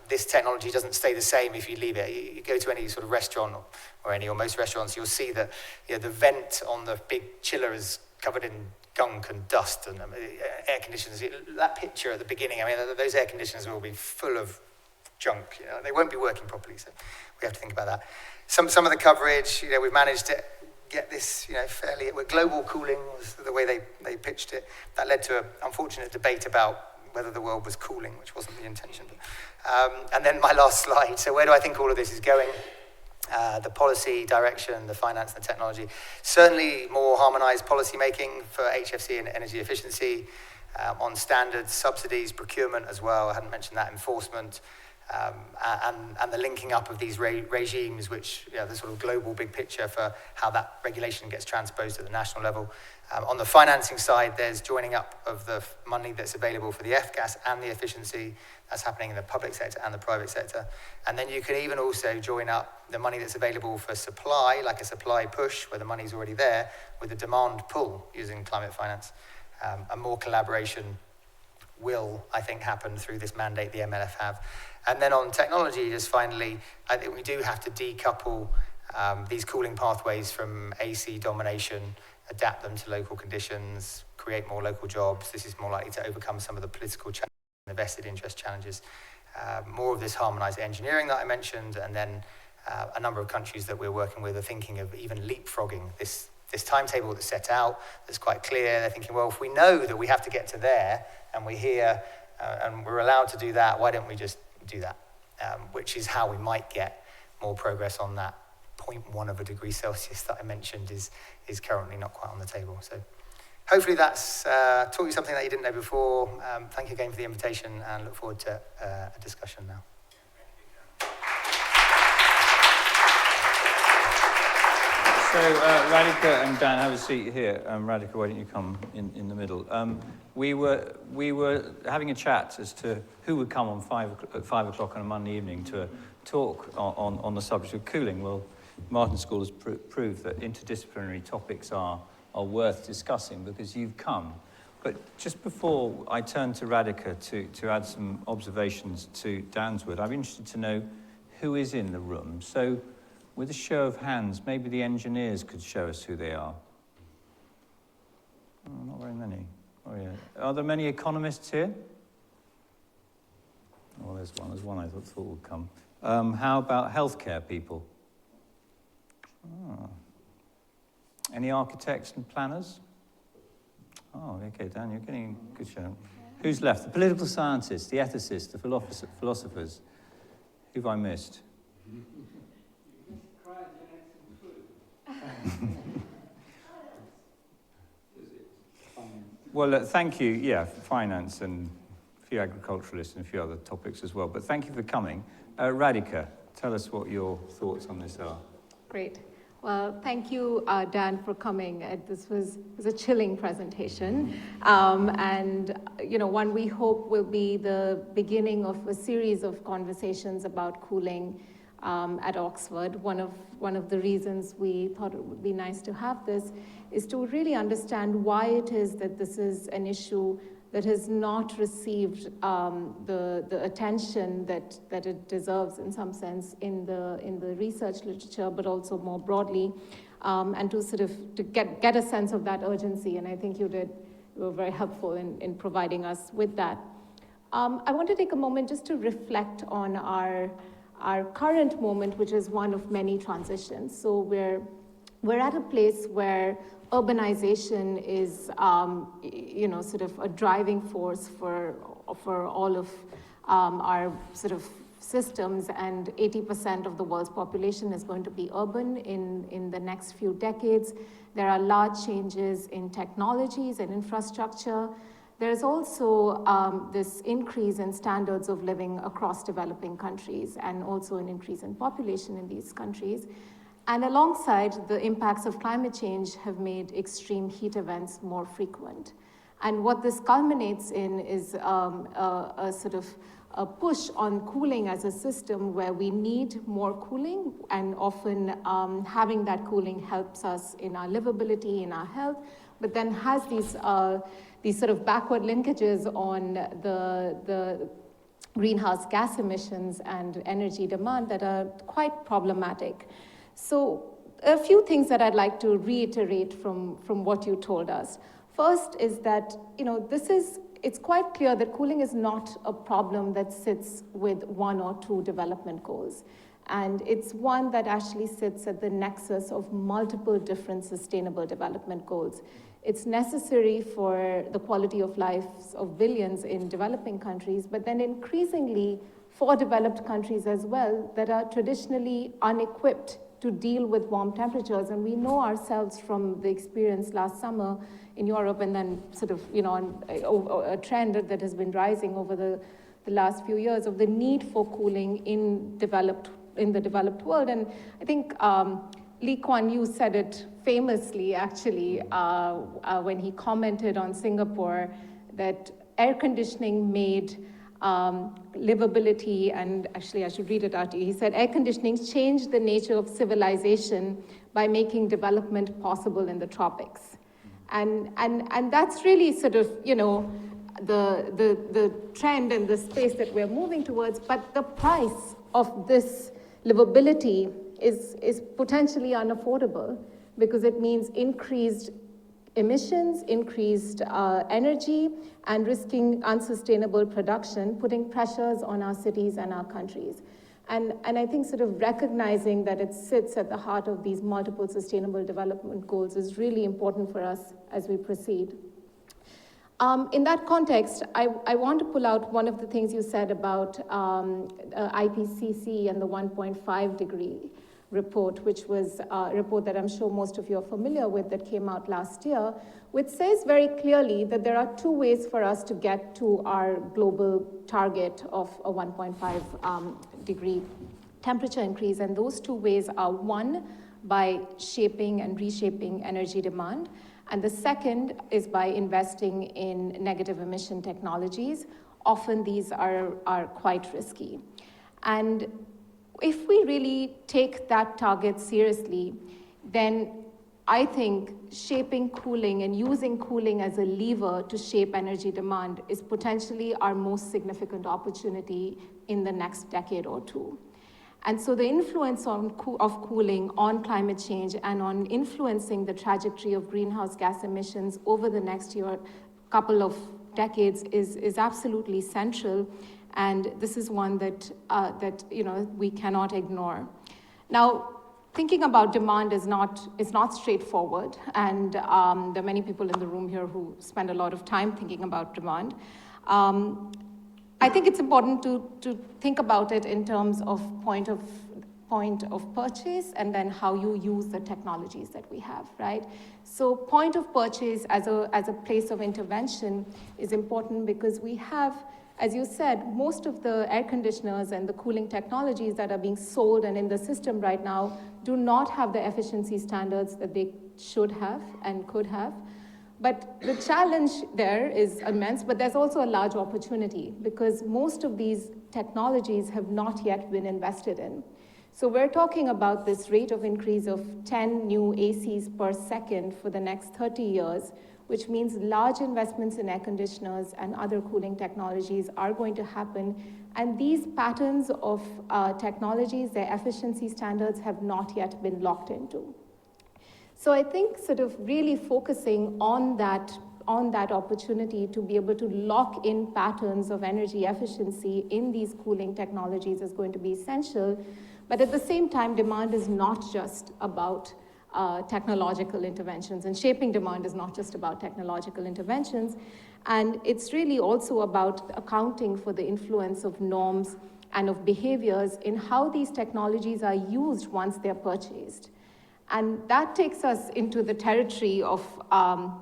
this technology doesn't stay the same if you leave it. You go to any sort of restaurant or most restaurants, you'll see that the vent on the big chiller is covered in gunk and dust and air conditioners. That picture at the beginning, I mean, those air conditioners will be full of junk. They won't be working properly, so we have to think about that. Some of the coverage, we've managed to get this, fairly, global cooling was the way they pitched it. That led to an unfortunate debate about whether the world was cooling, which wasn't the intention. And then my last slide. So where do I think all of this is going? The policy direction, the finance and the technology. Certainly more harmonized policy making for HFC and energy efficiency, on standards, subsidies, procurement as well. I hadn't mentioned that, enforcement. And the linking up of these regimes, which, the sort of global big picture for how that regulation gets transposed at the national level. On the financing side, there's joining up of the money that's available for the F-gas and the efficiency. That's happening in the public sector and the private sector. And then you can even also join up the money that's available for supply, like a supply push, where the money's already there, with a demand pull using climate finance. And more collaboration will, I think, happen through this mandate the MLF have. And then on technology, just finally, I think we do have to decouple these cooling pathways from AC domination, adapt them to local conditions, create more local jobs. This is more likely to overcome some of the political challenges and the vested interest challenges. More of this harmonized engineering that I mentioned, and then a number of countries that we're working with are thinking of even leapfrogging this timetable that's set out, that's quite clear. They're thinking, well, if we know that we have to get to there, and we're here, and we're allowed to do that, why don't we just do that? Which is how we might get more progress on that 0.1 of a degree Celsius that I mentioned is currently not quite on the table. So hopefully that's taught you something that you didn't know before. Thank you again for the invitation, and look forward to a discussion now. So Radhika and Dan, have a seat here. Radhika, why don't you come in the middle? We were having a chat as to who would come at 5 o'clock on a Monday evening to talk on the subject of cooling. Well, Martin School has proved that interdisciplinary topics are worth discussing because you've come. But just before I turn to Radhika to add some observations to Dan's word, I'm interested to know who is in the room. So with a show of hands, maybe the engineers could show us who they are. Oh, not very many. Oh, yeah. Are there many economists here? Oh, there's one. There's one I thought would come. How about healthcare people? Oh. Any architects and planners? Oh, okay, Dan, you're getting a good show. Who's left? The political scientists, the ethicists, the philosophers. Who've I missed? Well, thank you. Yeah, finance and a few agriculturalists and a few other topics as well. But thank you for coming. Radhika, tell us what your thoughts on this are. Great. Well, thank you, Dan, for coming. This was a chilling presentation. And, one we hope will be the beginning of a series of conversations about cooling at Oxford. One of the reasons we thought it would be nice to have this is to really understand why it is that this is an issue that has not received the attention that it deserves in some sense in the research literature, but also more broadly, and to get a sense of that urgency. And I think you were very helpful in providing us with that. I want to take a moment just to reflect on our our current moment, which is one of many transitions. So we're at a place where urbanization is, sort of a driving force for all of our sort of systems, and 80% of the world's population is going to be urban in the next few decades. There are large changes in technologies and infrastructure. There's also this increase in standards of living across developing countries, and also an increase in population in these countries. And alongside, the impacts of climate change have made extreme heat events more frequent. And what this culminates in is a sort of a push on cooling as a system where we need more cooling, and often having that cooling helps us in our livability, in our health, but then has these sort of backward linkages on the greenhouse gas emissions and energy demand that are quite problematic. So a few things that I'd like to reiterate from what you told us. First is that, it's quite clear that cooling is not a problem that sits with one or two development goals. And it's one that actually sits at the nexus of multiple different sustainable development goals. It's necessary for the quality of lives of billions in developing countries, but then increasingly for developed countries as well that are traditionally unequipped to deal with warm temperatures. And we know ourselves from the experience last summer in Europe, and then sort of, a trend that has been rising over the last few years of the need for cooling in the developed world. And I think Lee Kuan Yew said it famously, actually, when he commented on Singapore, that air conditioning made livability, and actually I should read it out to you. He said, air conditioning changed the nature of civilization by making development possible in the tropics. And that's really sort of, the trend and the space that we're moving towards, but the price of this livability is potentially unaffordable, because it means increased emissions, increased energy, and risking unsustainable production, putting pressures on our cities and our countries. And I think sort of recognizing that it sits at the heart of these multiple sustainable development goals is really important for us as we proceed. In that context, I want to pull out one of the things you said about IPCC and the 1.5 degree report, which was a report that I'm sure most of you are familiar with, that came out last year, which says very clearly that there are two ways for us to get to our global target of a 1.5 degree temperature increase. And those two ways are, one, by shaping and reshaping energy demand, and the second is by investing in negative emission technologies. Often these are quite risky. And if we really take that target seriously, then I think shaping cooling and using cooling as a lever to shape energy demand is potentially our most significant opportunity in the next decade or two. And so the influence of cooling on climate change and on influencing the trajectory of greenhouse gas emissions over the next couple of decades is absolutely central. And this is one that we cannot ignore. Now, thinking about demand is not straightforward, and there are many people in the room here who spend a lot of time thinking about demand. I think it's important to think about it in terms of point of purchase, and then how you use the technologies that we have, right? So point of purchase as a place of intervention is important, because we have, as you said, most of the air conditioners and the cooling technologies that are being sold and in the system right now do not have the efficiency standards that they should have and could have. But the challenge there is immense, but there's also a large opportunity, because most of these technologies have not yet been invested in. So we're talking about this rate of increase of 10 new ACs per second for the next 30 years, which means large investments in air conditioners and other cooling technologies are going to happen. And these patterns of technologies, their efficiency standards have not yet been locked into. So I think sort of really focusing on on that opportunity to be able to lock in patterns of energy efficiency in these cooling technologies is going to be essential. But at the same time, demand is not just about technological interventions, and shaping demand is not just about technological interventions. And it's really also about accounting for the influence of norms and of behaviors in how these technologies are used once they're purchased. And that takes us into the territory of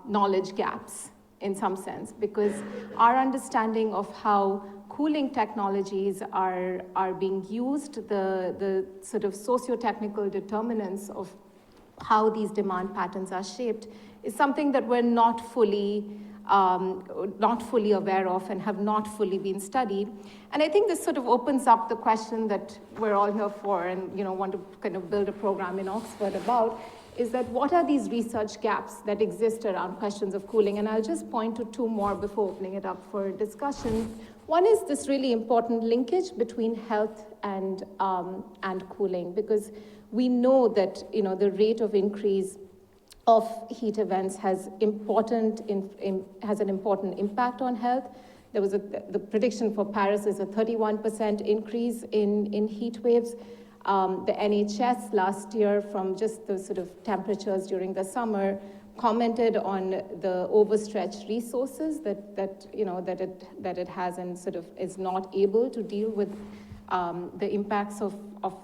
knowledge gaps in some sense, because our understanding of how cooling technologies are being used, the sort of socio-technical determinants of how these demand patterns are shaped is something that we're not fully aware of and have not fully been studied. And I think this sort of opens up the question that we're all here for and want to kind of build a program in Oxford about, is that what are these research gaps that exist around questions of cooling? And I'll just point to two more before opening it up for discussion. One is this really important linkage between health and cooling, because we know that the rate of increase of heat events has an important impact on health. There was the prediction for Paris is a 31% increase in heat waves. The NHS last year, from just the sort of temperatures during the summer, commented on the overstretched resources that it has, and sort of is not able to deal with the impacts of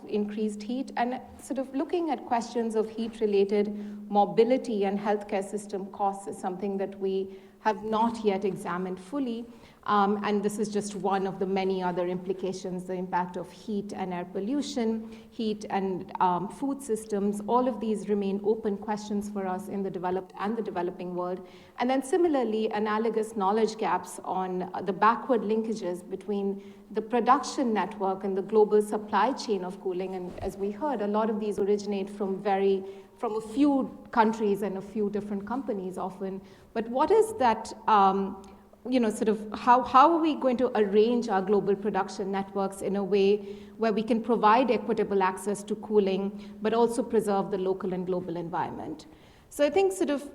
increased heat, and sort of looking at questions of heat-related mobility and healthcare system costs is something that we have not yet examined fully. And this is just one of the many other implications, the impact of heat and air pollution, heat and food systems. All of these remain open questions for us in the developed and the developing world. And then similarly, analogous knowledge gaps on the backward linkages between the production network and the global supply chain of cooling. And as we heard, a lot of these originate from a few countries and a few different companies often. But what is that, sort of how are we going to arrange our global production networks in a way where we can provide equitable access to cooling, but also preserve the local and global environment? So I think sort of,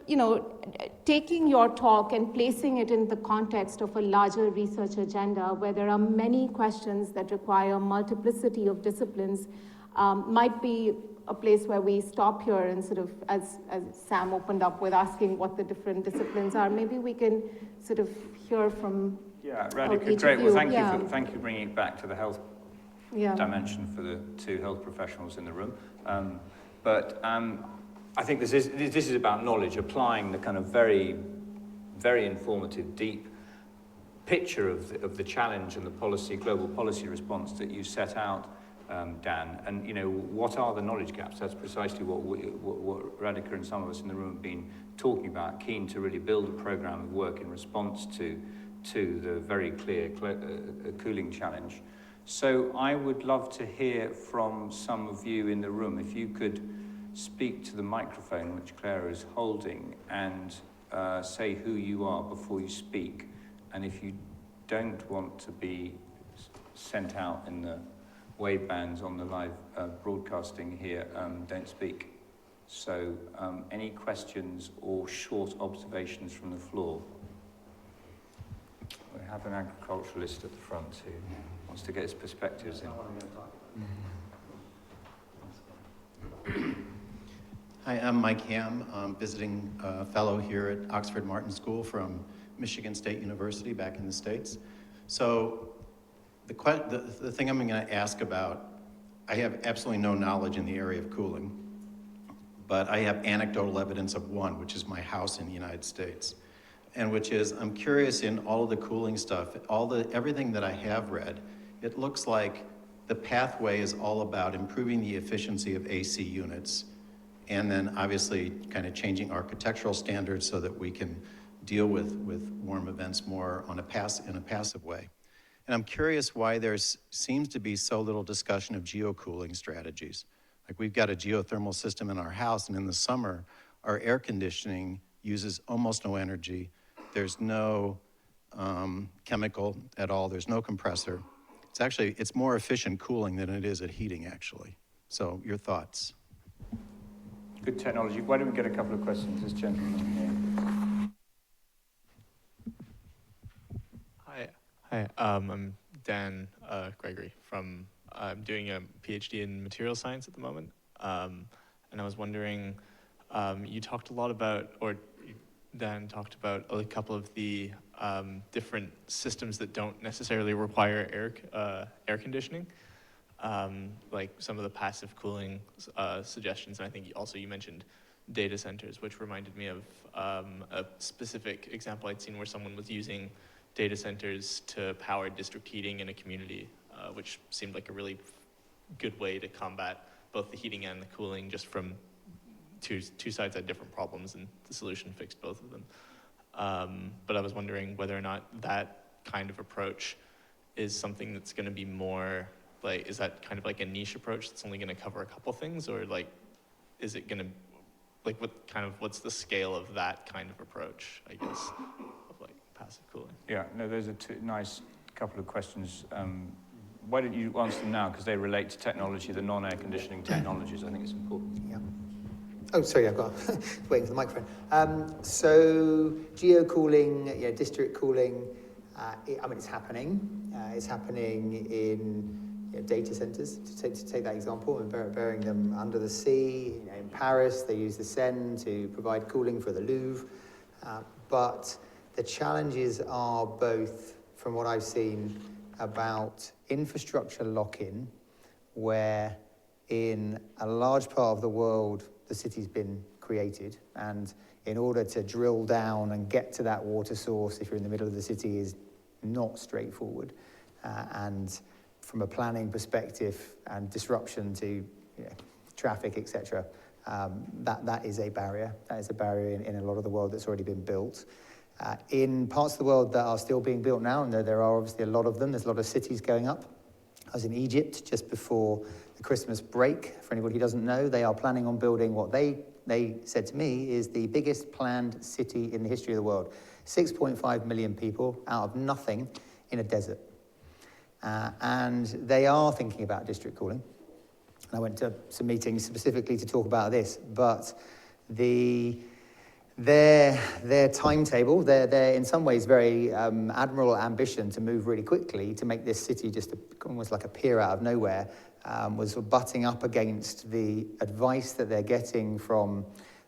taking your talk and placing it in the context of a larger research agenda where there are many questions that require multiplicity of disciplines might be a place where we stop here and sort of, as Sam opened up with asking what the different disciplines are, maybe we can sort of hear from Radhika, great. Well, thank you for bringing it back to the health dimension for the two health professionals in the room. I think this is about knowledge, applying the kind of very, very informative, deep picture of the challenge and the global policy response that you set out, Dan. And what are the knowledge gaps? That's precisely what Radhika and some of us in the room have been talking about, keen to really build a program of work in response to the very clear cooling challenge. So I would love to hear from some of you in the room. If you could speak to the microphone which Claire is holding and say who you are before you speak. And if you don't want to be sent out in the wave bands on the live broadcasting here, don't speak. So any questions or short observations from the floor? We have an agriculturalist at the front who wants to get his perspectives in. Hi, I'm Mike Ham. I'm visiting fellow here at Oxford Martin School from Michigan State University back in the States. So the thing I'm going to ask about, I have absolutely no knowledge in the area of cooling, but I have anecdotal evidence of one, which is my house in the United States. And which is, I'm curious in all of the cooling stuff, everything that I have read, it looks like the pathway is all about improving the efficiency of AC units, and then obviously kind of changing architectural standards so that we can deal with warm events more in a passive way. And I'm curious why there seems to be so little discussion of geocooling strategies. Like we've got a geothermal system in our house, and in the summer, our air conditioning uses almost no energy. There's no chemical at all. There's no compressor. It's more efficient cooling than it is at heating, actually. So your thoughts? Good technology. Why don't we get a couple of questions, this gentleman here? Hi, I'm Dan Gregory I'm doing a PhD in material science at the moment. And I was wondering, you talked a lot about, or Dan talked about a couple of the different systems that don't necessarily require air conditioning, like some of the passive cooling suggestions. And I think you mentioned data centers, which reminded me of a specific example I'd seen where someone was using data centers to power district heating in a community, which seemed like a really good way to combat both the heating and the cooling, just from two sides had different problems, and the solution fixed both of them. But I was wondering whether or not that kind of approach is something that's going to be more like, is that kind of like a niche approach that's only going to cover a couple things, or like, is it going to, like, what's the scale of that kind of approach, I guess, of like passive cooling? Yeah, no, those are two nice couple of questions. Why don't you answer them now, because they relate to technology, the non-air conditioning technologies. I think it's important. Yeah. Oh, sorry, I've got waiting for the microphone. So geocooling, district cooling, it's happening. It's happening in data centers, to take that example, and burying them under the sea. In Paris, they use the Seine to provide cooling for the Louvre. But the challenges are both, from what I've seen, about infrastructure lock-in, where in a large part of the world, the city's been created, and in order to drill down and get to that water source, if you're in the middle of the city, is not straightforward. And from a planning perspective and disruption to traffic, etc., that is a barrier. That is a barrier in a lot of the world that's already been built. In parts of the world that are still being built now, and there are obviously a lot of them, there's a lot of cities going up. I was in Egypt just before the Christmas break. For anybody who doesn't know, they are planning on building what they said to me is the biggest planned city in the history of the world. 6.5 million people out of nothing in a desert. And they are thinking about district cooling. And I went to some meetings specifically to talk about this, but their timetable, their in some ways very admirable ambition to move really quickly to make this city just almost like appear out of nowhere, was butting up against the advice that they're getting from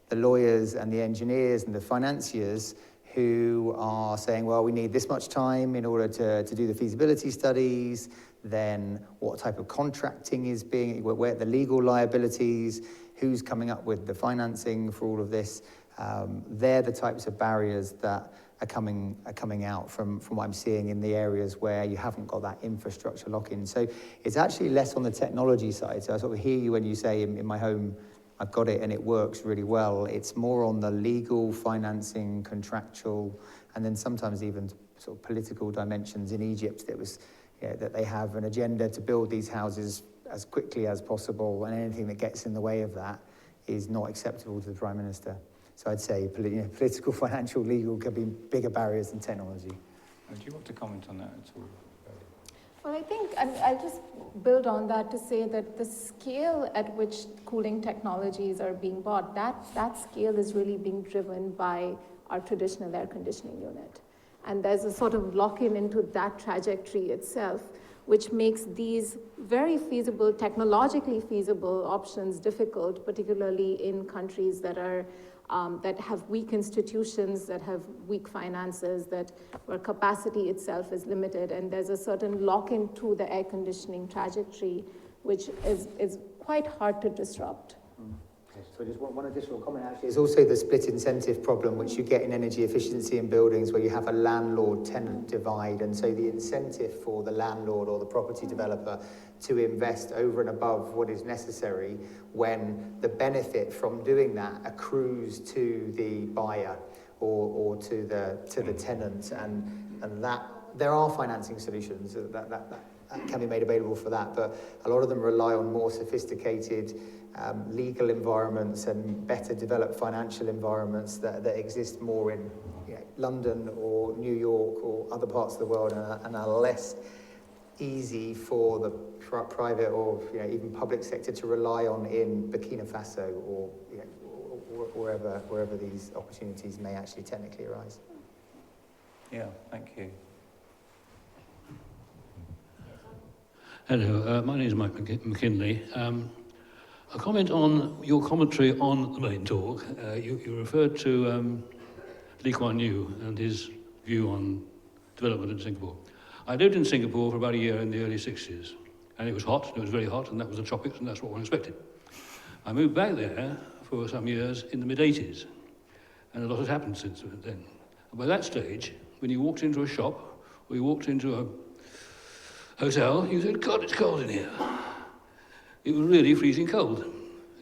the lawyers and the engineers and the financiers, who are saying, well, we need this much time in order to do the feasibility studies, then what type of contracting is being, where the legal liabilities, who's coming up with the financing for all of this. They're the types of barriers that are coming out from what I'm seeing in the areas where you haven't got that infrastructure lock-in. So it's actually less on the technology side. So I sort of hear you when you say in my home, I've got it and it works really well. It's more on the legal, financing, contractual, and then sometimes even sort of political dimensions. In Egypt, it was that they have an agenda to build these houses as quickly as possible, and anything that gets in the way of that is not acceptable to the Prime Minister. So I'd say political, financial, legal could be bigger barriers than technology. Do you want to comment on that at all? Well, I think, and I'll just build on that to say that the scale at which cooling technologies are being bought, that scale is really being driven by our traditional air conditioning unit. And there's a sort of lock-in into that trajectory itself, which makes these very feasible, technologically feasible options difficult, particularly in countries that are that have weak institutions, that have weak finances, where capacity itself is limited, and there's a certain lock-in to the air conditioning trajectory, which is quite hard to disrupt. So just one additional comment, actually, is also the split incentive problem, which you get in energy efficiency in buildings, where you have a landlord-tenant divide, and so the incentive for the landlord or the property developer to invest over and above what is necessary, when the benefit from doing that accrues to the buyer or to the tenant, and that there are financing solutions that can be made available for that, but a lot of them rely on more sophisticated legal environments and better developed financial environments that exist more in London or New York or other parts of the world, and are less easy for the private or even public sector to rely on in Burkina Faso or wherever these opportunities may actually technically arise. Yeah, thank you. Hello, my name is Mike McKinley. A comment on your commentary on the main talk. You referred to Lee Kuan Yew and his view on development in Singapore. I lived in Singapore for about a year in the early 60s, and it was hot, and it was very hot, and that was the tropics, and that's what one expected. I moved back there for some years in the mid-80s, and a lot has happened since then. And by that stage, when you walked into a shop, or you walked into a hotel, you said, God, it's cold in here. It was really freezing cold.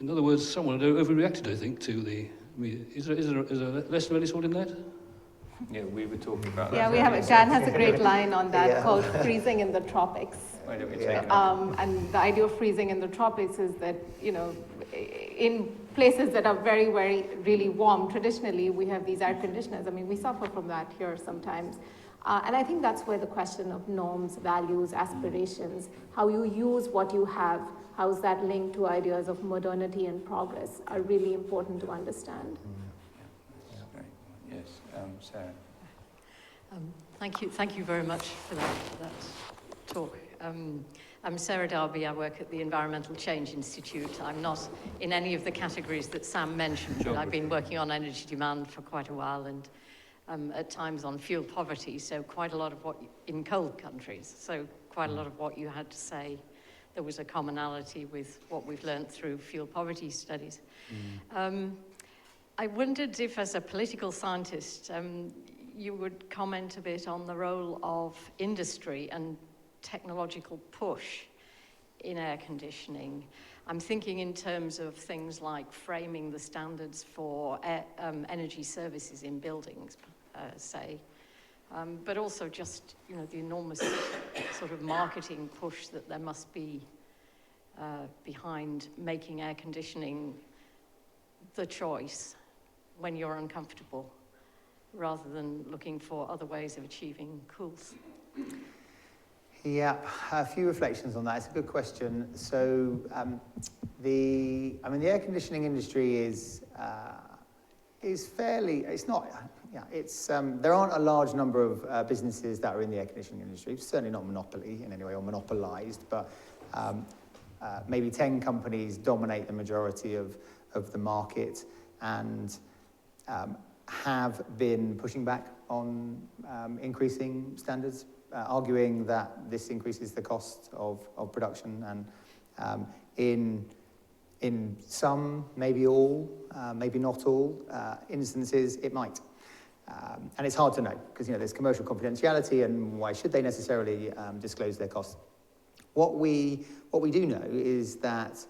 In other words, someone had overreacted, I think, to the... Is there a lesson of any sort in that? Yeah, we were talking about that. Yeah, we have. Dan has a great line on that called "freezing in the tropics." Why don't we take it? And the idea of freezing in the tropics is that, you know, in places that are very, very, really warm, traditionally we have these air conditioners. I mean, we suffer from that here sometimes. And I think that's where the question of norms, values, aspirations, how you use what you have, how's that linked to ideas of modernity and progress are really important to understand. Yes, Sarah. Thank you very much for that talk. I'm Sarah Darby. I work at the Environmental Change Institute. I'm not in any of the categories that Sam mentioned, Sure. but I've been working on energy demand for quite a while, and at times on fuel poverty, so quite a lot of what, in cold countries, so quite a lot of what you had to say, there was a commonality with what we've learned through fuel poverty studies. I wondered if, as a political scientist, you would comment a bit on the role of industry and technological push in air conditioning. I'm thinking in terms of things like framing the standards for energy services in buildings, say, but also just, you know, the enormous sort of marketing push that there must be behind making air conditioning the choice when you're uncomfortable, rather than looking for other ways of achieving cools. Yeah, a few reflections on that. It's a good question. So, the air conditioning industry is fairly. It's not. Yeah, it's. There aren't a large number of businesses that are in the air conditioning industry. It's certainly not monopoly in any way or monopolized, but maybe 10 companies dominate the majority of the market, and have been pushing back on increasing standards, arguing that this increases the cost of production, and in some, maybe all, maybe not all instances, it might. And it's hard to know, because, you know, there's commercial confidentiality, and why should they necessarily disclose their costs? What we do know is that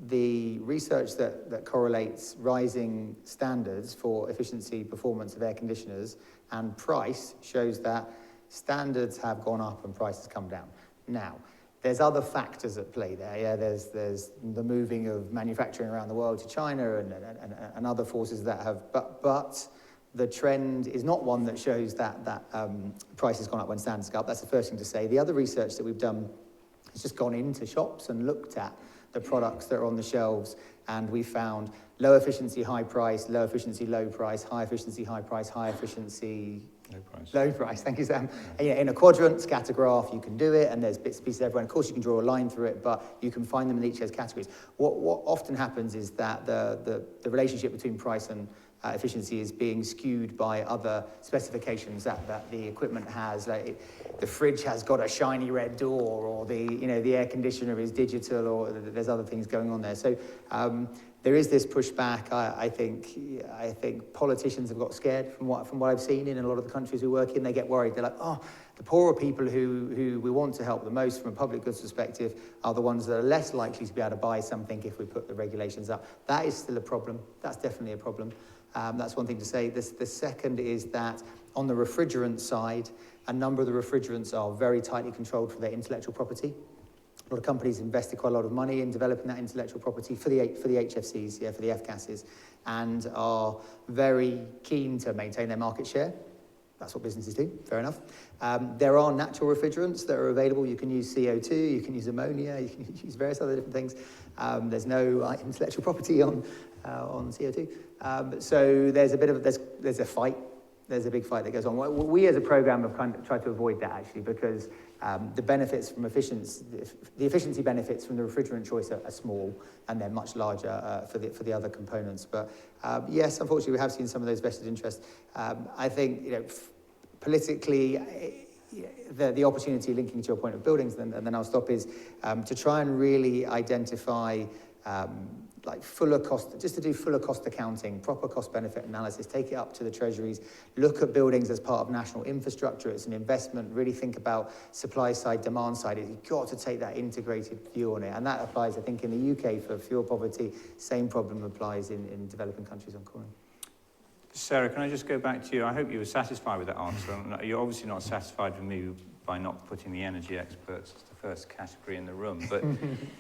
the research that correlates rising standards for efficiency, performance of air conditioners and price shows that standards have gone up and prices come down. Now, there's other factors at play there. Yeah, there's the moving of manufacturing around the world to China and other forces that have, but the trend is not one that shows that price has gone up when standards go up. That's the first thing to say. The other research that we've done has just gone into shops and looked at the products that are on the shelves, and we found low efficiency, high price, low efficiency, low price, high efficiency, high price, high efficiency, low price. Thank you, Sam. And, in a quadrant, scatter graph, you can do it, and there's bits and pieces everywhere. Of course, you can draw a line through it, but you can find them in each of those categories. What often happens is that the relationship between price and efficiency is being skewed by other specifications that the equipment has. Like the fridge has got a shiny red door, or the air conditioner is digital, or there's other things going on there. So there is this pushback. I think politicians have got scared from what I've seen in a lot of the countries we work in. They get worried. They're like, oh, the poorer people who we want to help the most from a public goods perspective are the ones that are less likely to be able to buy something if we put the regulations up. That is still a problem. That's definitely a problem. That's one thing to say. The second is that on the refrigerant side, a number of the refrigerants are very tightly controlled for their intellectual property. A lot of companies invested quite a lot of money in developing that intellectual property for the HFCs, for the F-gases, and are very keen to maintain their market share. That's what businesses do, fair enough. There are natural refrigerants that are available. You can use CO2, you can use ammonia, you can use various other different things. There's no intellectual property on CO2. So there's a bit of there's a fight there's a big fight that goes on. We as a program have kind of tried to avoid that actually, because the benefits from efficiency, the efficiency benefits from the refrigerant choice are small, and they're much larger for the other components. But yes, unfortunately, we have seen some of those vested interests. I think, politically, the opportunity, linking to your point of buildings, and then I'll stop, is to try and really identify like fuller cost, just to do fuller cost accounting, proper cost benefit analysis, take it up to the treasuries, look at buildings as part of national infrastructure. It's an investment, really think about supply side, demand side. You've got to take that integrated view on it. And that applies, I think, in the UK for fuel poverty. Same problem applies in developing countries on cooling. Sarah, can I just go back to you? I hope you were satisfied with that answer. You're obviously not satisfied with me by not putting the energy experts as the first category in the room.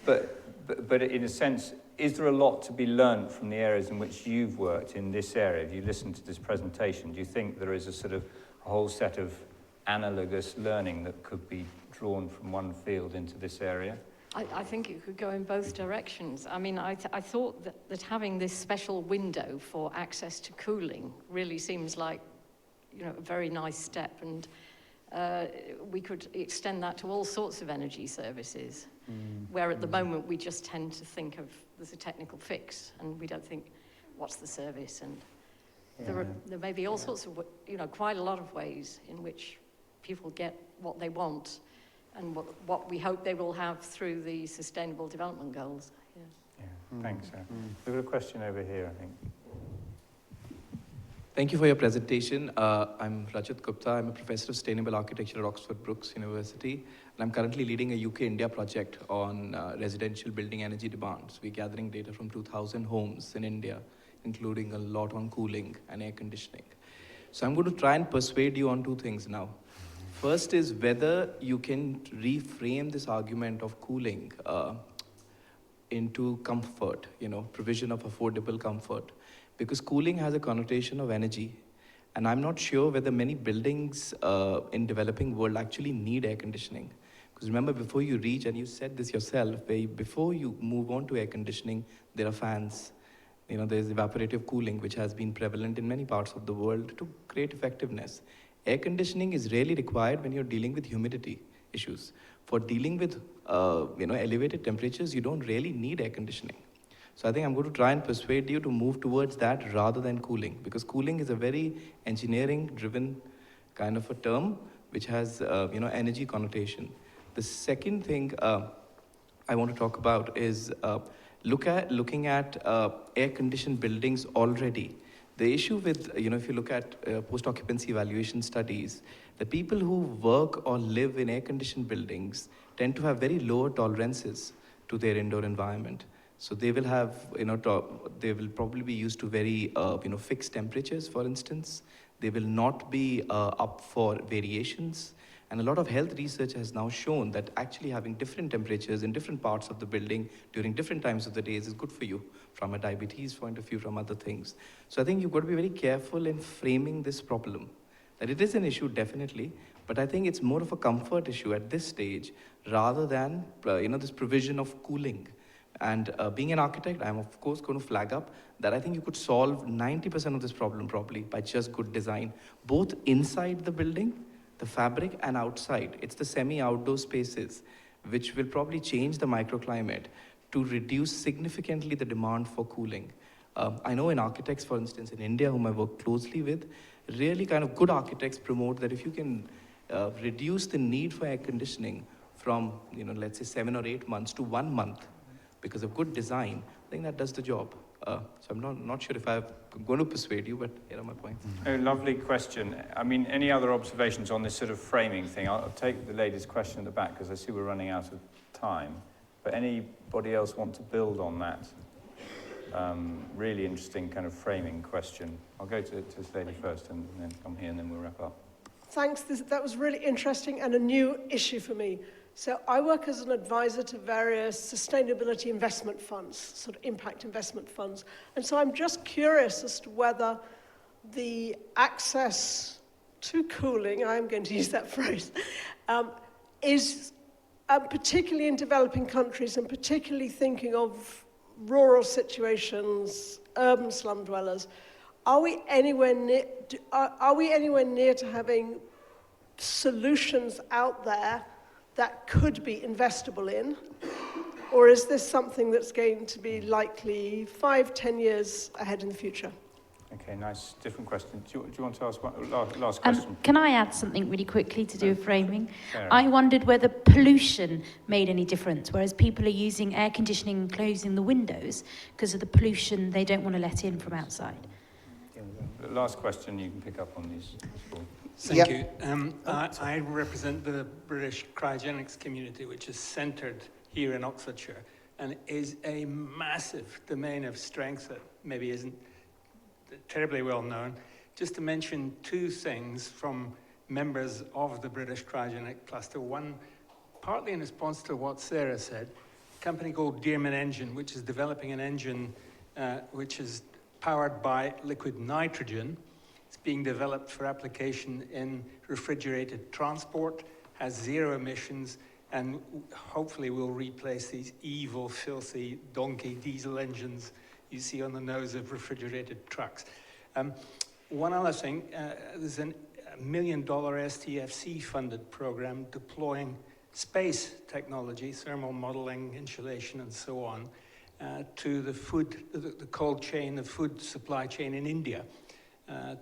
But in a sense, is there a lot to be learned from the areas in which you've worked in this area? If you listen to this presentation, do you think there is a sort of a whole set of analogous learning that could be drawn from one field into this area? I think it could go in both directions. I mean, I thought that having this special window for access to cooling really seems like, a very nice step, and we could extend that to all sorts of energy services, where at the moment we just tend to think of there's a technical fix, and we don't think, what's the service? And there may be all sorts of, quite a lot of ways in which people get what they want, and what we hope they will have through the Sustainable Development Goals. Thanks, Sarah. We've got a question over here, I think. Thank you for your presentation. I'm Rajat Gupta. I'm a professor of sustainable architecture at Oxford Brookes University, and I'm currently leading a UK-India project on residential building energy demands. We're gathering data from 2,000 homes in India, including a lot on cooling and air conditioning. So I'm going to try and persuade you on two things now. First is whether you can reframe this argument of cooling into comfort, provision of affordable comfort. Because cooling has a connotation of energy, and I'm not sure whether many buildings in developing world actually need air conditioning. Because remember, before you reach, and you said this yourself, before you move on to air conditioning, there are fans. There's evaporative cooling, which has been prevalent in many parts of the world to create effectiveness. Air conditioning is rarely required when you're dealing with humidity issues. For dealing with elevated temperatures, you don't really need air conditioning. So I think I'm going to try and persuade you to move towards that rather than cooling, because cooling is a very engineering-driven kind of a term which has energy connotation. The second thing I want to talk about is looking at air-conditioned buildings already. The issue with, if you look at post-occupancy evaluation studies, the people who work or live in air-conditioned buildings tend to have very lower tolerances to their indoor environment. So they will have, they will probably be used to very, fixed temperatures, for instance. They will not be up for variations. And a lot of health research has now shown that actually having different temperatures in different parts of the building during different times of the days is good for you from a diabetes point of view, from other things. So I think you've got to be very careful in framing this problem. That it is an issue, definitely, but I think it's more of a comfort issue at this stage rather than, this provision of cooling. And being an architect, I'm of course going to flag up that I think you could solve 90% of this problem probably by just good design, both inside the building, the fabric, and outside. It's the semi-outdoor spaces which will probably change the microclimate to reduce significantly the demand for cooling. I know in architects, for instance, in India, whom I work closely with, really kind of good architects promote that if you can reduce the need for air conditioning from, let's say 7 or 8 months to 1 month, because of good design, I think that does the job. So I'm not sure if I'm going to persuade you, but here are my points. Oh, lovely question. I mean, any other observations on this sort of framing thing? I'll take the lady's question at the back because I see we're running out of time. But anybody else want to build on that? Really interesting kind of framing question. I'll go to this lady first and then come here and then we'll wrap up. Thanks. That was really interesting and a new issue for me. So I work as an advisor to various sustainability investment funds, sort of impact investment funds. And so I'm just curious as to whether the access to cooling, I'm going to use that phrase, is particularly in developing countries and particularly thinking of rural situations, urban slum dwellers, Are we anywhere near, are we anywhere near to having solutions out there that could be investable in? Or is this something that's going to be likely 5-10 years ahead in the future? Okay, nice, different question. Do you want to ask one last question? Can I add something really quickly to do with framing? Fair I enough. wondered whether pollution made any difference, whereas people are using air conditioning and closing the windows because of the pollution they don't want to let in from outside. Last question, you can pick up on these. Thank you. I represent the British cryogenics community, which is centred here in Oxfordshire, and is a massive domain of strength that maybe isn't terribly well known. Just to mention two things from members of the British cryogenic cluster. One, partly in response to what Sarah said, a company called Dearman Engine, which is developing an engine which is powered by liquid nitrogen. It's being developed for application in refrigerated transport, has zero emissions, and hopefully will replace these evil, filthy donkey diesel engines you see on the nose of refrigerated trucks. One other thing, there's a $1 million STFC funded program deploying space technology, thermal modeling, insulation, and so on, to the cold chain, the food supply chain in India,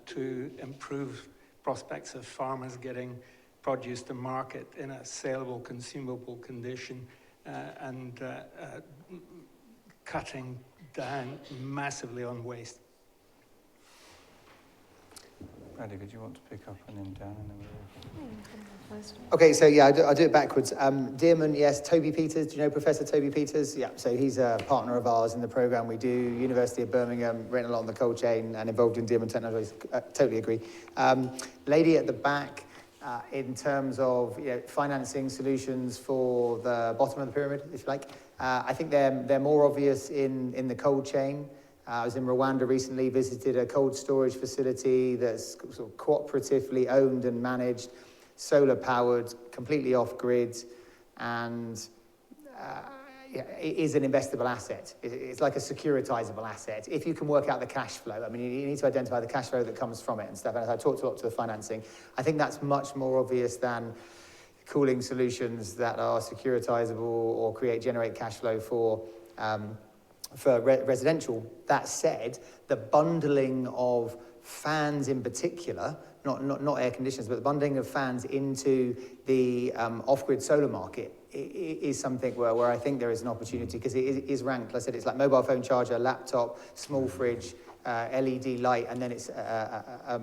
to improve prospects of farmers getting produce to market in a saleable, consumable condition, and cutting down massively on waste. Bradley, did you want to pick up and then Dan? And then Okay, so yeah, I'll do it backwards. Dearman, yes. Toby Peters, do you know Professor Toby Peters? Yeah, so he's a partner of ours in the program we do. University of Birmingham, written along the cold chain and involved in Dearman technologies. Totally agree. Lady at the back, in terms of financing solutions for the bottom of the pyramid, if you like, I think they're more obvious in the cold chain. I was in Rwanda recently, visited a cold storage facility that's sort of cooperatively owned and managed, solar powered, completely off grid, and it is an investable asset. It's like a securitizable asset. If you can work out the cash flow, I mean, you need to identify the cash flow that comes from it and stuff. And as I talked a lot to the financing, I think that's much more obvious than cooling solutions that are securitizable or generate cash flow for residential. That said, the bundling of fans in particular, not air conditioners, but the bundling of fans into the off-grid solar market is something where I think there is an opportunity, because it is ranked. Like I said, it's like mobile phone charger, laptop, small fridge, LED light, and then it's I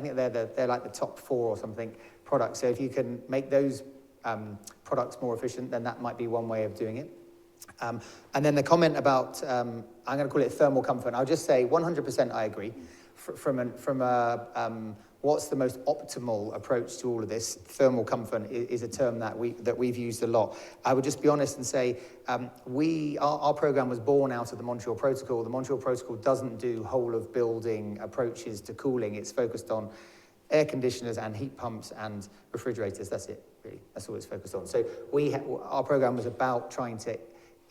think they're like the top 4 or something products. So if you can make those products more efficient, then that might be one way of doing it. And then the comment about I'm going to call it thermal comfort. I'll just say 100% I agree. From what's the most optimal approach to all of this? Thermal comfort is a term that we've used a lot. I would just be honest and say our program was born out of the Montreal Protocol. The Montreal Protocol doesn't do whole of building approaches to cooling. It's focused on air conditioners and heat pumps and refrigerators. That's it, really. That's all it's focused on. So our program was about trying to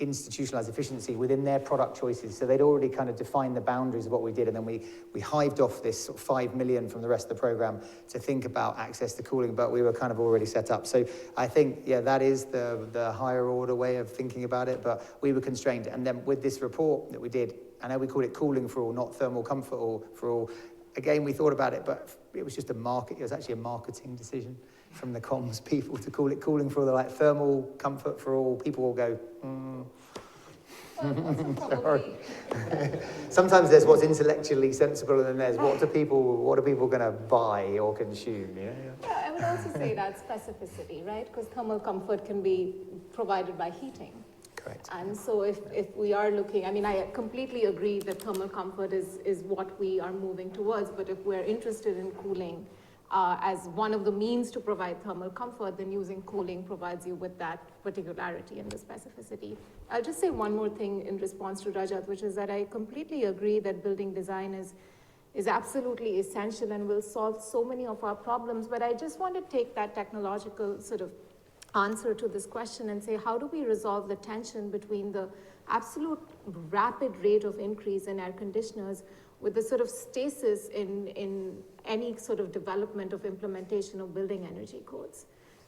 institutionalize efficiency within their product choices. So they'd already kind of defined the boundaries of what we did, and then we hived off this sort of 5 million from the rest of the program to think about access to cooling, but we were kind of already set up. So I think, that is the higher order way of thinking about it, but we were constrained. And then with this report that we did, I know we called it cooling for all, not thermal comfort for all. Again, we thought about it, but it was just it was actually a marketing decision from the comms people to call it cooling for all. They're like, thermal comfort for all. People will go, Sorry. Sometimes there's what's intellectually sensible, and then there's what are people going to buy or consume? Yeah, I would also say that specificity, right? Because thermal comfort can be provided by heating. Correct. And so if we are looking, I mean, I completely agree that thermal comfort is what we are moving towards, but if we're interested in cooling as one of the means to provide thermal comfort, then using cooling provides you with that particularity and the specificity. I'll just say one more thing in response to Rajat, which is that I completely agree that building design is absolutely essential and will solve so many of our problems, but I just want to take that technological sort of answer to this question and say, how do we resolve the tension between the absolute rapid rate of increase in air conditioners with the sort of stasis in any sort of development of implementation of building energy codes.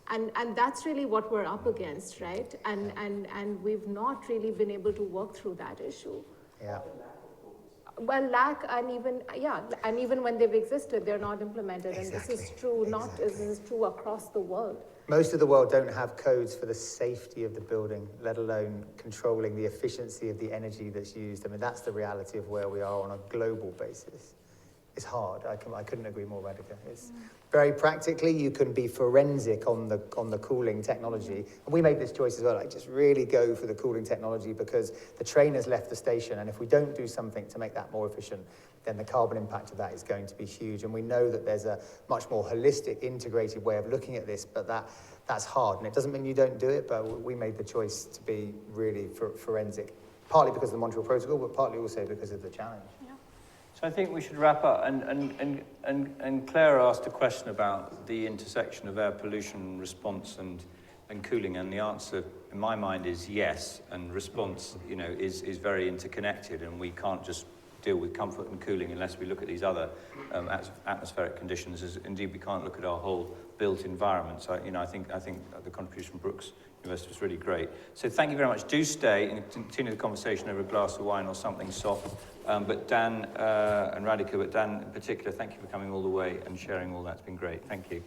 And that's really what we're up against, right? And we've not really been able to work through that issue. Yeah. Well, lack, and even when they've existed, they're not implemented. Exactly. And this is true, this is true across the world. Most of the world don't have codes for the safety of the building, let alone controlling the efficiency of the energy that's used. I mean, that's the reality of where we are on a global basis. It's hard. I couldn't agree more, Radhika. It's very practically, you can be forensic on the cooling technology. And we made this choice as well, like just really go for the cooling technology because the train has left the station. And if we don't do something to make that more efficient, then the carbon impact of that is going to be huge. And we know that there's a much more holistic, integrated way of looking at this, but that's hard. And it doesn't mean you don't do it, but we made the choice to be really forensic, partly because of the Montreal Protocol, but partly also because of the challenge. So I think we should wrap up. And Claire asked a question about the intersection of air pollution response and cooling, and the answer in my mind is yes. And response, is very interconnected, and we can't just deal with comfort and cooling unless we look at these other atmospheric conditions. As indeed, we can't look at our whole built environment. So I think the contribution from Brooks University was really great. So thank you very much. Do stay and continue the conversation over a glass of wine or something soft. But Dan and Radhika, but Dan in particular, thank you for coming all the way and sharing all that. It's been great. Thank you.